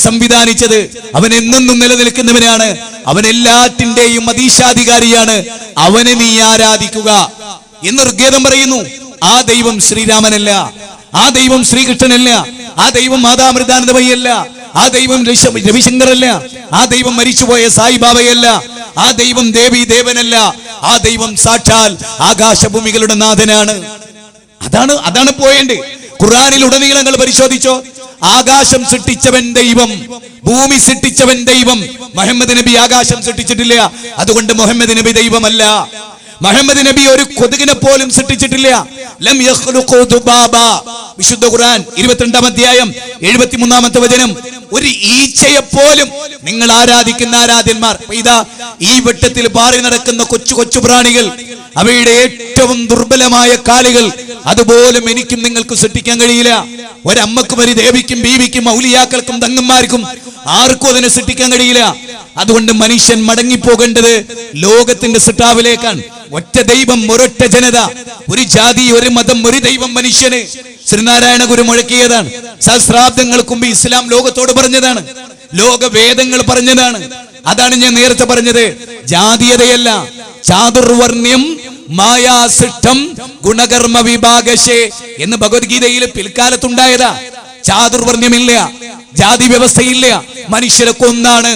സംവിധാനിച്ചത്. അവൻ എന്നെന്നും നിലനിൽക്കുന്നവനാണ്. അവൻ എല്ലാറ്റിന്റെയും അധീശാധികാരിയാണ്. അവനെ നീ ആരാധിക്കുക എന്ന് ഋഗ്വേദം പറയുന്നു. ആ ദൈവം ശ്രീരാമനല്ല, ആ ദൈവം ശ്രീകൃഷ്ണനല്ല, ആ ദൈവം മാതാമൃതാനന്ദമയ്യല്ല, ആ ദൈവം രവിശങ്കറല്ല, ആ ദൈവം മരിച്ചുപോയ സായിബാബയല്ല, ആ ദൈവം ദേവി ദേവനല്ല, ആ ദൈവം സാക്ഷാൽ ആകാശഭൂമികളുടെ നാഥനാണ്. അതാണ് പോയിന്റ്. ഖുർആനിൽ ഉടനീളങ്ങൾ പരിശോധിച്ചോ, ആകാശം സൃഷ്ടിച്ചവൻ ദൈവം, ഭൂമി സൃഷ്ടിച്ചവൻ ദൈവം. മുഹമ്മദ് നബി ആകാശം സൃഷ്ടിച്ചിട്ടില്ല, അതുകൊണ്ട് മുഹമ്മദ് നബി ദൈവമല്ല. മുഹമ്മദ് നബി ഒരു കൊതുകിനെ പോലും സൃഷ്ടിച്ചിട്ടില്ല. ലം യഖ്ലുഖു ദുബാബ. വിശുദ്ധ ഖുർആൻ 22-ാം അധ്യായം 73-ാമത്തെ വചനം. ഒരു ഈച്ചയെ പോലും നിങ്ങൾ ആരാധിക്കുന്ന ആരാധ്യന്മാർ, ഇതാ ഈ വട്ടത്തിൽ പാറി നടക്കുന്ന കൊച്ചു കൊച്ചു പ്രാണികൾ, അവയുടെ ഏറ്റവും ദുർബലമായ കാലുകൾ അതുപോലും എനിക്കും നിങ്ങൾക്ക് സൃഷ്ടിക്കാൻ കഴിയില്ല. ഒരമ്മക്കും ഒരു ദേവിക്കും ബീവിക്കും ഔലിയാക്കൾക്കും തങ്ങന്മാർക്കും ആർക്കും അതിനെ സൃഷ്ടിക്കാൻ കഴിയില്ല. അതുകൊണ്ട് മനുഷ്യൻ മടങ്ങിപ്പോകേണ്ടത് ലോകത്തിന്റെ സൃഷ്ടാവിലേക്കാണ്. ഒറ്റ ദൈവം, ഒരൊറ്റ ജനത, ഒരു ജാതി, ഒരു മതം, ഒരു ദൈവം മനുഷ്യന്. ശ്രീനാരായണ ഗുരു മുഴക്കിയതാണ്. സഹസ്രാബ്ദങ്ങൾക്ക് മുമ്പ് ഇസ്ലാം ലോകത്തോട് പറഞ്ഞതാണ്, ലോകവേദങ്ങൾ പറഞ്ഞതാണ്. അതാണ് ഞാൻ നേരത്തെ പറഞ്ഞത്. ജാതീയതയല്ല, ചാതുർവർണ്ണ്യം മായാസിഷ്ടം ഗുണകർമ്മ വിഭാഗശേ എന്ന് ഭഗവത്ഗീതയിൽ പിൽക്കാലത്തുണ്ടായതാ. ചാതുർവർണ്ണ്യമില്ല, ജാതി വ്യവസ്ഥയില്ല, മനുഷ്യരൊക്കെ ഒന്നാണ്.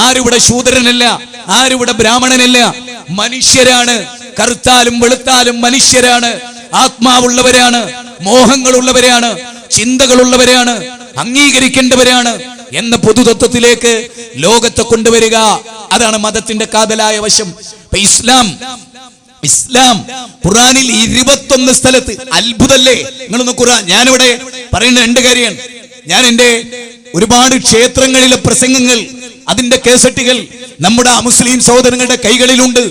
ആരിവിടെ ശൂദ്രനല്ല, ആരിവിടെ ബ്രാഹ്മണനല്ല, മനുഷ്യരാണ്. കറുത്താലും വെളുത്താലും മനുഷ്യരാണ്. ആത്മാവുള്ളവരാണ്, മോഹങ്ങളുള്ളവരാണ്, ചിന്തകളുള്ളവരാണ്, അംഗീകരിക്കേണ്ടവരാണ് എന്ന പൊതുതത്വത്തിലേക്ക് ലോകത്തെ കൊണ്ടുവരിക. അതാണ് മതത്തിന്റെ കാതലായ വശം. ഇസ്ലാം ഖുർആനിൽ 21 സ്ഥലത്ത്, അത്ഭുതല്ലേ നിങ്ങളൊന്ന് ഖുർആൻ. ഞാനിവിടെ പറയുന്ന 2 കാര്യമാണ്. ഞാൻ എൻ്റെ ഒരുപാട് ക്ഷേത്രങ്ങളിലെ പ്രസംഗങ്ങൾ, അതിന്റെ കേസറ്റുകൾ നമ്മുടെ അമുസ്ലിം സഹോദരങ്ങളുടെ കൈകളിലുണ്ട്.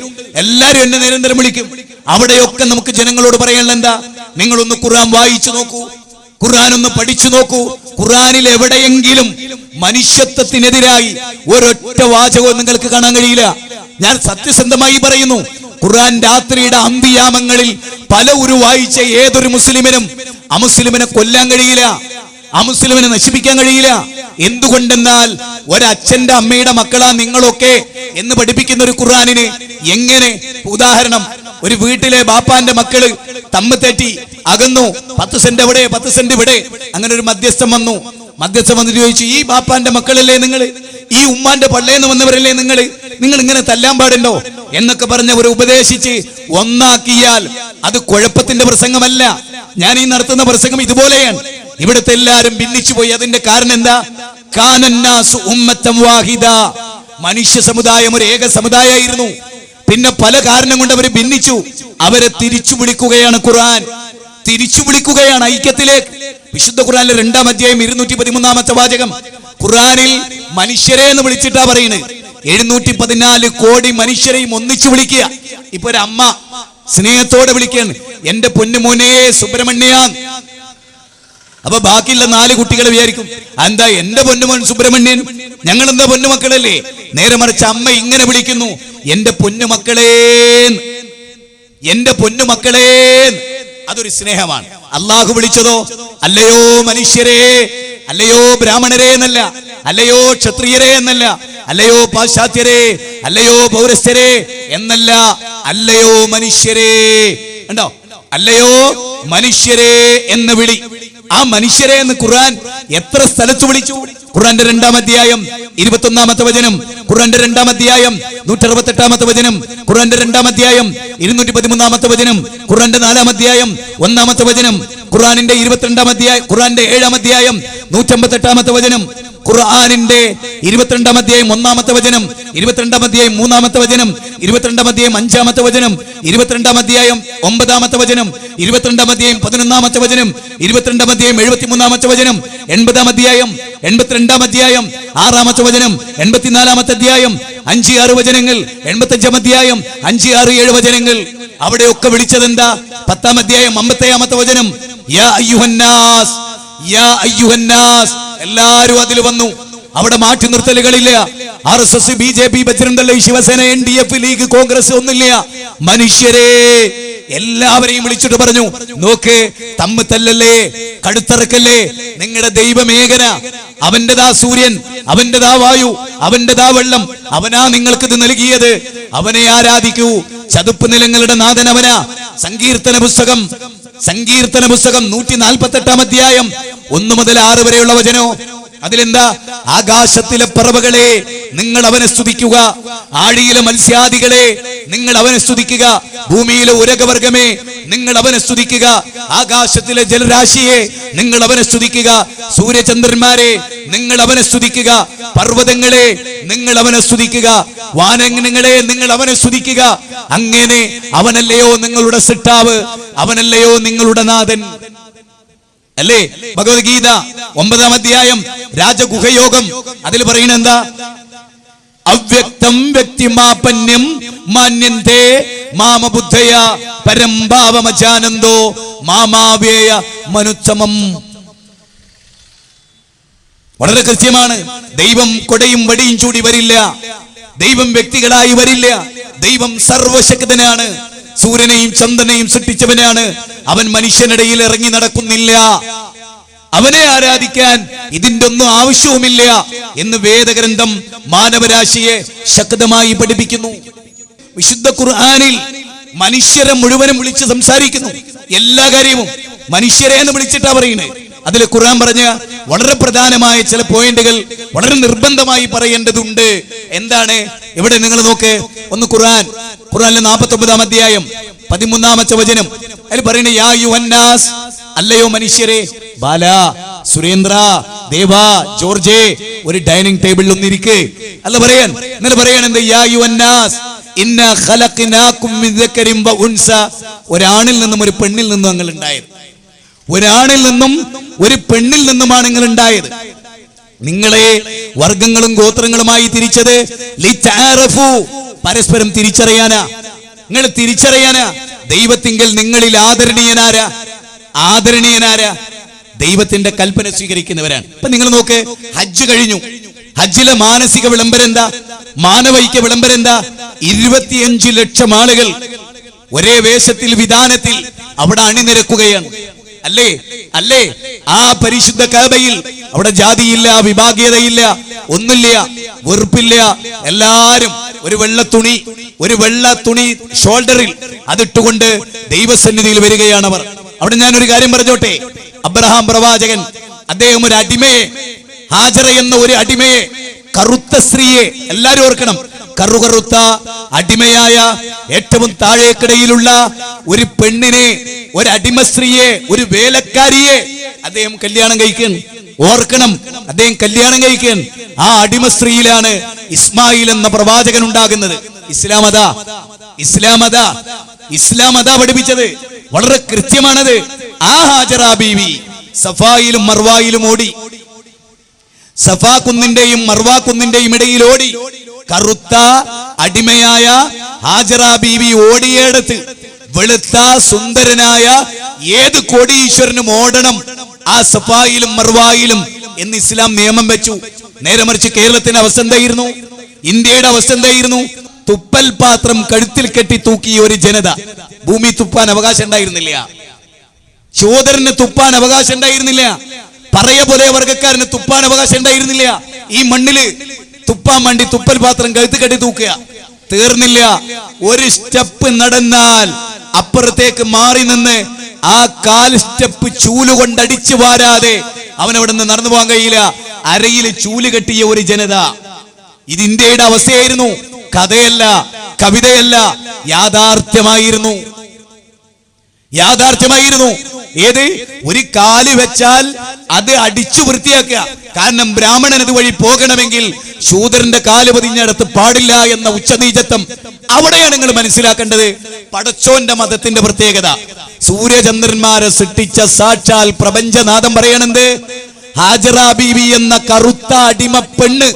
എല്ലാരും എന്നെ നിരന്തരം വിളിക്കും. അവിടെയൊക്കെ നമുക്ക് ജനങ്ങളോട് പറയാനുള്ള എന്താ, നിങ്ങളൊന്ന് ഖുർആൻ വായിച്ചു നോക്കൂ, ഖുർആൻ ഒന്ന് പഠിച്ചു നോക്കൂ. ഖുർആനിൽ എവിടെയെങ്കിലും മനുഷ്യത്വത്തിനെതിരായി ഒരൊറ്റ വാചകവും നിങ്ങൾക്ക് കാണാൻ കഴിയില്ല. ഞാൻ സത്യസന്ധമായി പറയുന്നു, ഖുർആൻ രാത്രിയുടെ അന്തിയാമങ്ങളിൽ പല വായിച്ച ഏതൊരു മുസ്ലിമിനും അമുസ്ലിമിനെ കൊല്ലാൻ കഴിയില്ല, അമുസ്ലിമിനെ നശിപ്പിക്കാൻ കഴിയില്ല. എന്തുകൊണ്ടെന്നാൽ ഒരച്ഛന്റെ അമ്മയുടെ മക്കളാ നിങ്ങളൊക്കെ എന്ന് പഠിപ്പിക്കുന്ന ഒരു ഖുർആനിന് എങ്ങനെ, ഉദാഹരണം, ഒരു വീട്ടിലെ ബാപ്പാന്റെ മക്കള് തമ്മിൽ തെറ്റി അകന്നു, 10 സെന്റ് എവിടെ, 10 സെന്റ് ഇവിടെ, അങ്ങനെ ഒരു മധ്യസ്ഥം വന്നു. മധ്യസ്ഥം വന്നിട്ട് ചോദിച്ചു, ഈ ബാപ്പാന്റെ മക്കളല്ലേ നിങ്ങൾ, ഈ ഉമ്മാന്റെ പള്ളേന്ന് വന്നവരല്ലേ നിങ്ങൾ ഇങ്ങനെ തല്ലാൻ പാടുണ്ടോ എന്നൊക്കെ പറഞ്ഞവർ ഉപദേശിച്ച് ഒന്നാക്കിയാൽ അത് കുഴപ്പത്തിന്റെ പ്രസംഗമല്ല. ഞാൻ ഈ നടത്തുന്ന പ്രസംഗം ഇതുപോലെയാണ്. ഇവിടുത്തെ എല്ലാരും ഭിന്നിച്ചു പോയി. അതിന്റെ കാരണം എന്താ? കാനന്നാസു ഉമ്മത്തം വാഹിദ. മനുഷ്യ സമുദായം ഒരു ഏക സമുദായമായിരുന്നു. പിന്നെ പല കാരണം കൊണ്ട് അവർ ഭിന്നിച്ചു. അവരെ തിരിച്ചു വിളിക്കുകയാണ് ഖുർആൻ, തിരിച്ചു വിളിക്കുകയാണ് ഐക്യത്തിലേക്ക്. വിശുദ്ധ ഖുർആനിലെ 2-ാം അധ്യായം 213-ാമത്തെ വാചകം. ഖുർആനിൽ മനുഷ്യരെ എന്ന് വിളിച്ചിട്ടാ പറയുന്നത്. 714 കോടി മനുഷ്യരെയും ഒന്നിച്ചു വിളിക്കുക. ഇപ്പൊ ഒരു അമ്മ സ്നേഹത്തോടെ വിളിക്കുകയാണ്, എന്റെ പൊന്നുമോനെ സുബ്രഹ്മണ്യ. അപ്പൊ ബാക്കിയുള്ള 4 കുട്ടികൾ വിചാരിക്കും, എന്താ എന്റെ പൊന്നുമോൻ സുബ്രഹ്മണ്യൻ, ഞങ്ങൾ എന്താ പൊന്നുമക്കളല്ലേ? നേരെ മറിച്ച് അമ്മ ഇങ്ങനെ വിളിക്കുന്നു, എന്റെ പൊന്നുമക്കളേ, എന്റെ പൊന്നുമക്കളേ. അതൊരു സ്നേഹമാണ്. അള്ളാഹു വിളിച്ചതോ അല്ലയോ മനുഷ്യരെ, അല്ലയോ ബ്രാഹ്മണരെ എന്നല്ല, അല്ലയോ ക്ഷത്രിയരെ എന്നല്ല, അല്ലയോ പാശ്ചാത്യരെ, അല്ലയോ പൗരസ്ത്യരെ എന്നല്ല, അല്ലയോ മനുഷ്യരെ. ഉണ്ടോ? അല്ലയോ മനുഷ്യരെ എന്ന വിളി. ആ മനുഷ്യരെ എന്ന് ഖുർആൻ എത്ര സ്ഥലത്ത് വിളിച്ചു? ഖുർആന്റെ 2-ാം അധ്യായം 21-ാമത്തെ വചനം, ഖുർആന്റെ 2-ാം അധ്യായം 168-ാമത്തെ വചനം, ഖുർആന്റെ 2-ാം അധ്യായം 213-ാമത്തെ വചനം, ഖുർആന്റെ 4-ാം അധ്യായം 1-ാമത്തെ വചനം, ഖുർആനിന്റെ 22-ാം അധ്യായം, ഖുർആന്റെ 7-ാം അധ്യായം 158-ാമത്തെ വചനം, ഖുർആനിന്റെ 22-ാം അധ്യായം 1-ാമത്തെ വചനം, 22-ാം അധ്യായം 3-ാമത്തെ വചനം, 22-ാം അധ്യായം 5-ാമത്തെ വചനം, 22-ാം അധ്യായം 9-ാമത്തെ വചനം, 22-ാം അധ്യായം 11-ാമത്തെ വചനം, 22-ാം അധ്യായം 73-ാമത്തെ വചനം, 80-ാം അധ്യായം 82-ാം അധ്യായം 6-ാമത്തെ വചനം, 84-ാമത്തെ അധ്യായം 5-6 വചനങ്ങൾ, 85-ാം അധ്യായം 5-6-7 വചനങ്ങൾ. അവിടെയൊക്കെ വിളിച്ചതെന്താ? 10-ാം അധ്യായം 57-ാമത്തെ വചനം, യാ അയ്യുഹന്നാസ്, യാ അയ്യുഹന്നാസ്. എല്ലാരും അതിൽ വന്നു. അവിടെ മാറ്റി നിർത്തലുകളില്ല. RSS, BJP, Bajrang, Shiv Sena, NDF, league, Congress ഒന്നില്ല. മനുഷ്യരെ എല്ലാവരെയും വിളിച്ചിട്ട് പറഞ്ഞു, നോക്ക്, തമ്മിൽ തല്ലല്ലേ, കടുത്തിറക്കല്ലേ, നിങ്ങളുടെ ദൈവമേകന, അവന്റെതാ സൂര്യൻ, അവന്റേതാ വായു, അവന്റേതാ വെള്ളം, അവനാ നിങ്ങൾക്ക് ഇത് നൽകിയത്. അവനെ ആരാധിക്കൂ. ചതുപ്പ് നിലങ്ങളുടെ നാഥൻ അവനാ. സങ്കീർത്തന പുസ്തകം 148 അധ്യായം 1 മുതൽ 6 വരെയുള്ള വചനോ അതിലെന്താ? ആകാശത്തിലെ പറവകളെ നിങ്ങൾ അവനെ സ്തുതിക്കുക, ആഴിയിലെ മത്സ്യാദികളെ നിങ്ങൾ അവനെ സ്തുതിക്കുക, ഭൂമിയിലെ ഉരകവർഗമേ നിങ്ങൾ അവനെ സ്തുതിക്കുക, ആകാശത്തിലെ ജലരാശിയെ നിങ്ങൾ അവനെ സ്തുതിക്കുക, സൂര്യചന്ദ്രന്മാരെ നിങ്ങൾ അവനെ സ്തുതിക്കുക, പർവ്വതങ്ങളെ നിങ്ങൾ അവനെ സ്തുതിക്കുക, വാനങ്ങളെ നിങ്ങൾ അവനെ സ്തുതിക്കുക. അങ്ങനെ അവനല്ലയോ നിങ്ങളുടെ സിട്ടാവ്, അവനല്ലയോ നിങ്ങളുടെ നാഥൻ. അല്ലേ? ഭഗവത്ഗീത 9 അധ്യായം രാജഗുഹയോഗം അതിൽ പറയുന്നത് എന്താ? അവ്യക്തം വ്യക്തിമാപന്യം മാന്യന്തേ മാമബുദ്ധയ പരംഭാവമജാനന്ദോ മാമാവേയ മനുച്ചമം. വളരെ കൃത്യമാണ്. ദൈവം കൊടയും വടിയും ചൂടി വരില്ല, ദൈവം വ്യക്തികളായി വരില്ല. ദൈവം സർവശക്തനാണ്, സൂര്യനെയും ചന്ദ്രനെയും സൃഷ്ടിച്ചവനാണ്. അവൻ മനുഷ്യനിടയിൽ ഇറങ്ങി നടക്കുന്നില്ല. അവനെ ആരാധിക്കാൻ ഇതിന്റെ ഒന്നും ആവശ്യവുമില്ല എന്ന് വേദഗ്രന്ഥം മാനവരാശിയെ ശക്തമായി പഠിപ്പിക്കുന്നു. വിശുദ്ധ ഖുർആനിൽ മനുഷ്യരെ മുഴുവനും വിളിച്ച് സംസാരിക്കുന്നു. എല്ലാ കാര്യവും മനുഷ്യരെ എന്ന് വിളിച്ചിട്ടാ പറയുന്നത്. അതിൽ ഖുർആൻ പറഞ്ഞ വളരെ പ്രധാനമായ ചില പോയിന്റുകൾ വളരെ നിർബന്ധമായി പറയേണ്ടതുണ്ട്. എന്താണ്? ഇവിടെ നിങ്ങൾ നോക്ക്. ഒന്ന് ഖുർആനിലെ 49 അധ്യായം 13 വചനം. അതിൽ പറയുന്നത് യാ യുവന്നാസ്, അല്ലയോ മനുഷ്യരെ. ബാല, സുരേന്ദ്ര, ദേവ, ജോർജ്, ഒരു ഡൈനിങ് ടേബിളിൽ ഒന്നിരിക്കെ അല്ല പറയാൻ. ഇന്നലെ പറയണെന്ത്? യാ യുവന്നാസ് ഇന്നാ ഖലഖനാകും മിൻ ദക്കരിൻ വ ഉൻസ. ഒരാണിൽ നിന്നും ഒരു പെണ്ണിൽ നിന്നും നിങ്ങൾ ഉണ്ടായത്. ഒരാണിൽ നിന്നും ഒരു പെണ്ണിൽ നിന്നുമാണ് നിങ്ങൾ ഉണ്ടായത്. നിങ്ങളെ വർഗങ്ങളും ഗോത്രങ്ങളുമായി തിരിച്ചത് ലിതഅറഫു, പരസ്പരം തിരിച്ചറിയാനാ. നിങ്ങൾ തിരിച്ചറിയാനാ. ദൈവത്തിങ്കൽ നിങ്ങളിൽ ആദരണീയനാരാ? ദൈവത്തിന്റെ കൽപ്പന സ്വീകരിക്കുന്നവരാണ്. ഇപ്പൊ നിങ്ങൾ നോക്ക്, ഹജ്ജ് കഴിഞ്ഞു. ഹജ്ജിലെ മാനസിക വിളംബരം എന്താ? മാനവൈക്യ വിളംബരം എന്താ? 25 ലക്ഷം ആളുകൾ ഒരേ വേഷത്തിൽ വിധാനത്തിൽ അവിടെ അണിനിരക്കുകയാണ്. അല്ലേ? ആ പരിശുദ്ധ കഅബയിൽ അവിടെ ജാതിയില്ല, വിഭാഗീയതയില്ല, ഒന്നുമില്ല, വെറുപ്പില്ല. എല്ലാരും ഒരു വെള്ള തുണി ഷോൾഡറിൽ അതിട്ടുകൊണ്ട് ദൈവസന്നിധിയിൽ വരികയാണ് അവർ. അവിടെ ഞാനൊരു കാര്യം പറഞ്ഞോട്ടെ. അബ്രഹാം പ്രവാചകൻ അദ്ദേഹം ഒരു അടിമയെ, ഹാജറ എന്ന ഒരു അടിമയെ, കറുത്ത സ്ത്രീയെ, എല്ലാരും ഓർക്കണം, കറുകറുത്ത അടിമയായ ഏറ്റവും താഴേക്കിടയിലുള്ള ഒരു പെണ്ണിനെ, ഒരു അടിമ സ്ത്രീയെ, ഒരു വേലക്കാരിയെ അദ്ദേഹം കല്യാണം കഴിക്കാൻ. ഓർക്കണം, അദ്ദേഹം കല്യാണം കഴിക്കാൻ. ആ അടിമ സ്ത്രീയിലാണ് ഇസ്മായിൽ എന്ന പ്രവാചകൻ ഉണ്ടാകുന്നത്. ഇസ്ലാം അതാ പഠിപ്പിച്ചത്. വളരെ കൃത്യമാണത്. ആ ഹാജറ ബീവി സഫായിലും മർവായിലും ഓടി, സഫാ കുന്നിന്റെയും മർവാ കുന്നിന്റെയും ഇടയിൽ ഓടി. കറുത്ത അടിമയായ ഹാജറ ബീവി ഓടിയെടുത്ത് വെളുത്ത സുന്ദരനായ ഏത് കോടീശ്വരനും ഓടണം ആ സഫായിലും മർവായിലും എന്ന് ഇസ്ലാം നിയമം വെച്ചു. നേരെ മറിച്ച് കേരളത്തിന്റെ അവസ്ഥ എന്തായിരുന്നു? ഇന്ത്യയുടെ അവസ്ഥ എന്തായിരുന്നു? തുപ്പൽ പാത്രം കഴുത്തിൽ കെട്ടി തൂക്കിയ ഒരു ജനത. ഭൂമി തുപ്പാൻ അവകാശം ഉണ്ടായിരുന്നില്ല, ശൂദ്രന് തുപ്പാൻ അവകാശം ഉണ്ടായിരുന്നില്ല, പറയ പോലെ വർഗക്കാരന് തുപ്പാൻ അവകാശം ഉണ്ടായിരുന്നില്ല. ഈ മണ്ണില് തുപ്പാൻ വേണ്ടി തുപ്പൽ പാത്രം കഴുത്ത് കെട്ടി തൂക്കുക. തീർന്നില്ല, ഒരു സ്റ്റെപ്പ് നടന്നാൽ അപ്പുറത്തേക്ക് മാറി നിന്ന് ആ 4 സ്റ്റെപ്പ് ചൂലുകൊണ്ടടിച്ചു വാരാതെ അവനവിടെ നിന്ന് നടന്നു പോകാൻ കഴിയില്ല. അരയിൽ ചൂല് കെട്ടിയ ഒരു ജനത. ഇത് ഇന്ത്യയുടെ അവസ്ഥയായിരുന്നു. കഥയല്ല, കവിതയല്ല, യാഥാർത്ഥ്യമായിരുന്നു. ഏത്? ഒരു കാല് വെച്ചാൽ അത് അടിച്ചു വൃത്തിയാക്കുക. കാരണം ബ്രാഹ്മണൻ അതുവഴി പോകണമെങ്കിൽ ശൂദ്രന്റെ കാല് പതിഞ്ഞെടുത്ത് പാടില്ല എന്ന ഉച്ചനീചത്വം അവിടെയാണ് നിങ്ങൾ മനസ്സിലാക്കേണ്ടത്. പടച്ചോന്റെ മതത്തിന്റെ പ്രത്യേകത. സൂര്യചന്ദ്രന്മാരെ സൃഷ്ടിച്ച സാക്ഷാൽ പ്രപഞ്ചനാഥം പറയണെന്ത്? ഹാജറ ബീവി എന്ന കറുത്ത അടിമ പെണ്ണ്,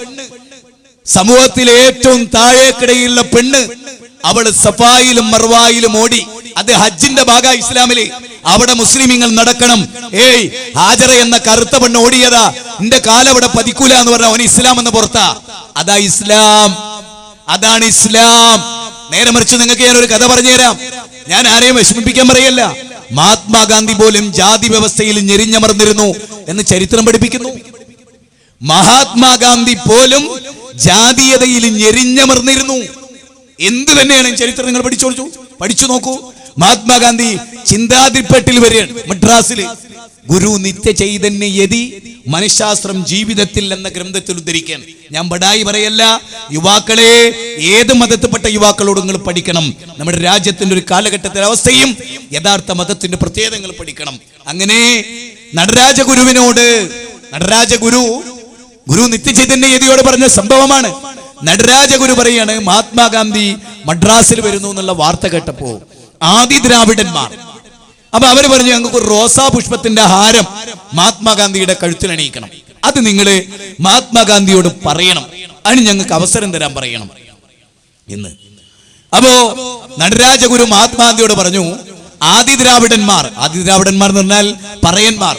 സമൂഹത്തിലെ ഏറ്റവും താഴേക്കിടയിലുള്ള പെണ്ണ്, അവള് സഫായിലും മർവായിലും ഓടി. അത് ഹജ്ജിന്റെ ഭാഗം ഇസ്ലാമില്. അവിടെ മുസ്ലിമീങ്ങൾ നടക്കണം. ഹാജറ എന്ന കറുത്ത പെണ്ണ് ഓടിയതാ, എന്റെ കാലവിടെ പതിക്കൂല എന്ന് പറഞ്ഞ അവന് ഇസ്ലാം എന്ന് പുറത്താ. അതാണ് ഇസ്ലാം. നേരെ മറിച്ച് നിങ്ങൾക്ക് ഞാൻ ഒരു കഥ പറഞ്ഞുതരാം. ഞാൻ ആരെയും വിഷമിപ്പിക്കാൻ പറയല്ല. മഹാത്മാഗാന്ധി പോലും ജാതി വ്യവസ്ഥയിൽ ഞെരിഞ്ഞമർന്നിരുന്നു എന്ന് ചരിത്രം പഠിപ്പിക്കുന്നു. മഹാത്മാഗാന്ധി പോലും ജാതീയതയിൽ ഞെരിഞ്ഞമർന്നിരുന്നു. എന്ത് തന്നെയാണ് ചരിത്രം നിങ്ങൾ പഠിച്ചു നോക്കൂ. മഹാത്മാഗാന്ധി ചിന്താതിപ്പെട്ടിൽ വരികയാണ് മദ്രാസിൽ. ഗുരു നിത്യ ചൈതന്യ യതി മനഃശാസ്ത്രം ജീവിതത്തിൽ എന്ന ഗ്രന്ഥത്തിൽ ഉദ്ധരിക്കാൻ. ഞാൻ ബടായി പറയല്ല, യുവാക്കളെ, ഏത് മതത്തിൽപ്പെട്ട യുവാക്കളോട് നിങ്ങൾ പഠിക്കണം. നമ്മുടെ രാജ്യത്തിന്റെ ഒരു കാലഘട്ടത്തിലെ അവസ്ഥയും യഥാർത്ഥ മതത്തിന്റെ പ്രത്യേകതകൾ പഠിക്കണം. അങ്ങനെ ഗുരു നിത്യചൈതന്യ യതിയോട് പറഞ്ഞ സംഭവമാണ്. നടരാജഗുരു പറയാണ്, മഹാത്മാഗാന്ധി മദ്രാസിൽ വരുന്നു എന്നുള്ള വാർത്ത കേട്ടപ്പോ ആദി ദ്രാവിഡന്മാർ അപ്പൊ അവര് പറഞ്ഞു, ഞങ്ങൾക്ക് ഒരു റോസാ പുഷ്പത്തിന്റെ ഹാരം മഹാത്മാഗാന്ധിയുടെ കഴുത്തിൽ അണിയിക്കണം. അത് നിങ്ങള് മഹാത്മാഗാന്ധിയോട് പറയണം, അതിന് ഞങ്ങൾക്ക് അവസരം തരാൻ പറയണം എന്ന്. അപ്പോ നടരാജഗുരു മഹാത്മാഗാന്ധിയോട് പറഞ്ഞു, ആദി ദ്രാവിഡന്മാർ എന്ന് പറഞ്ഞാൽ പറയന്മാർ,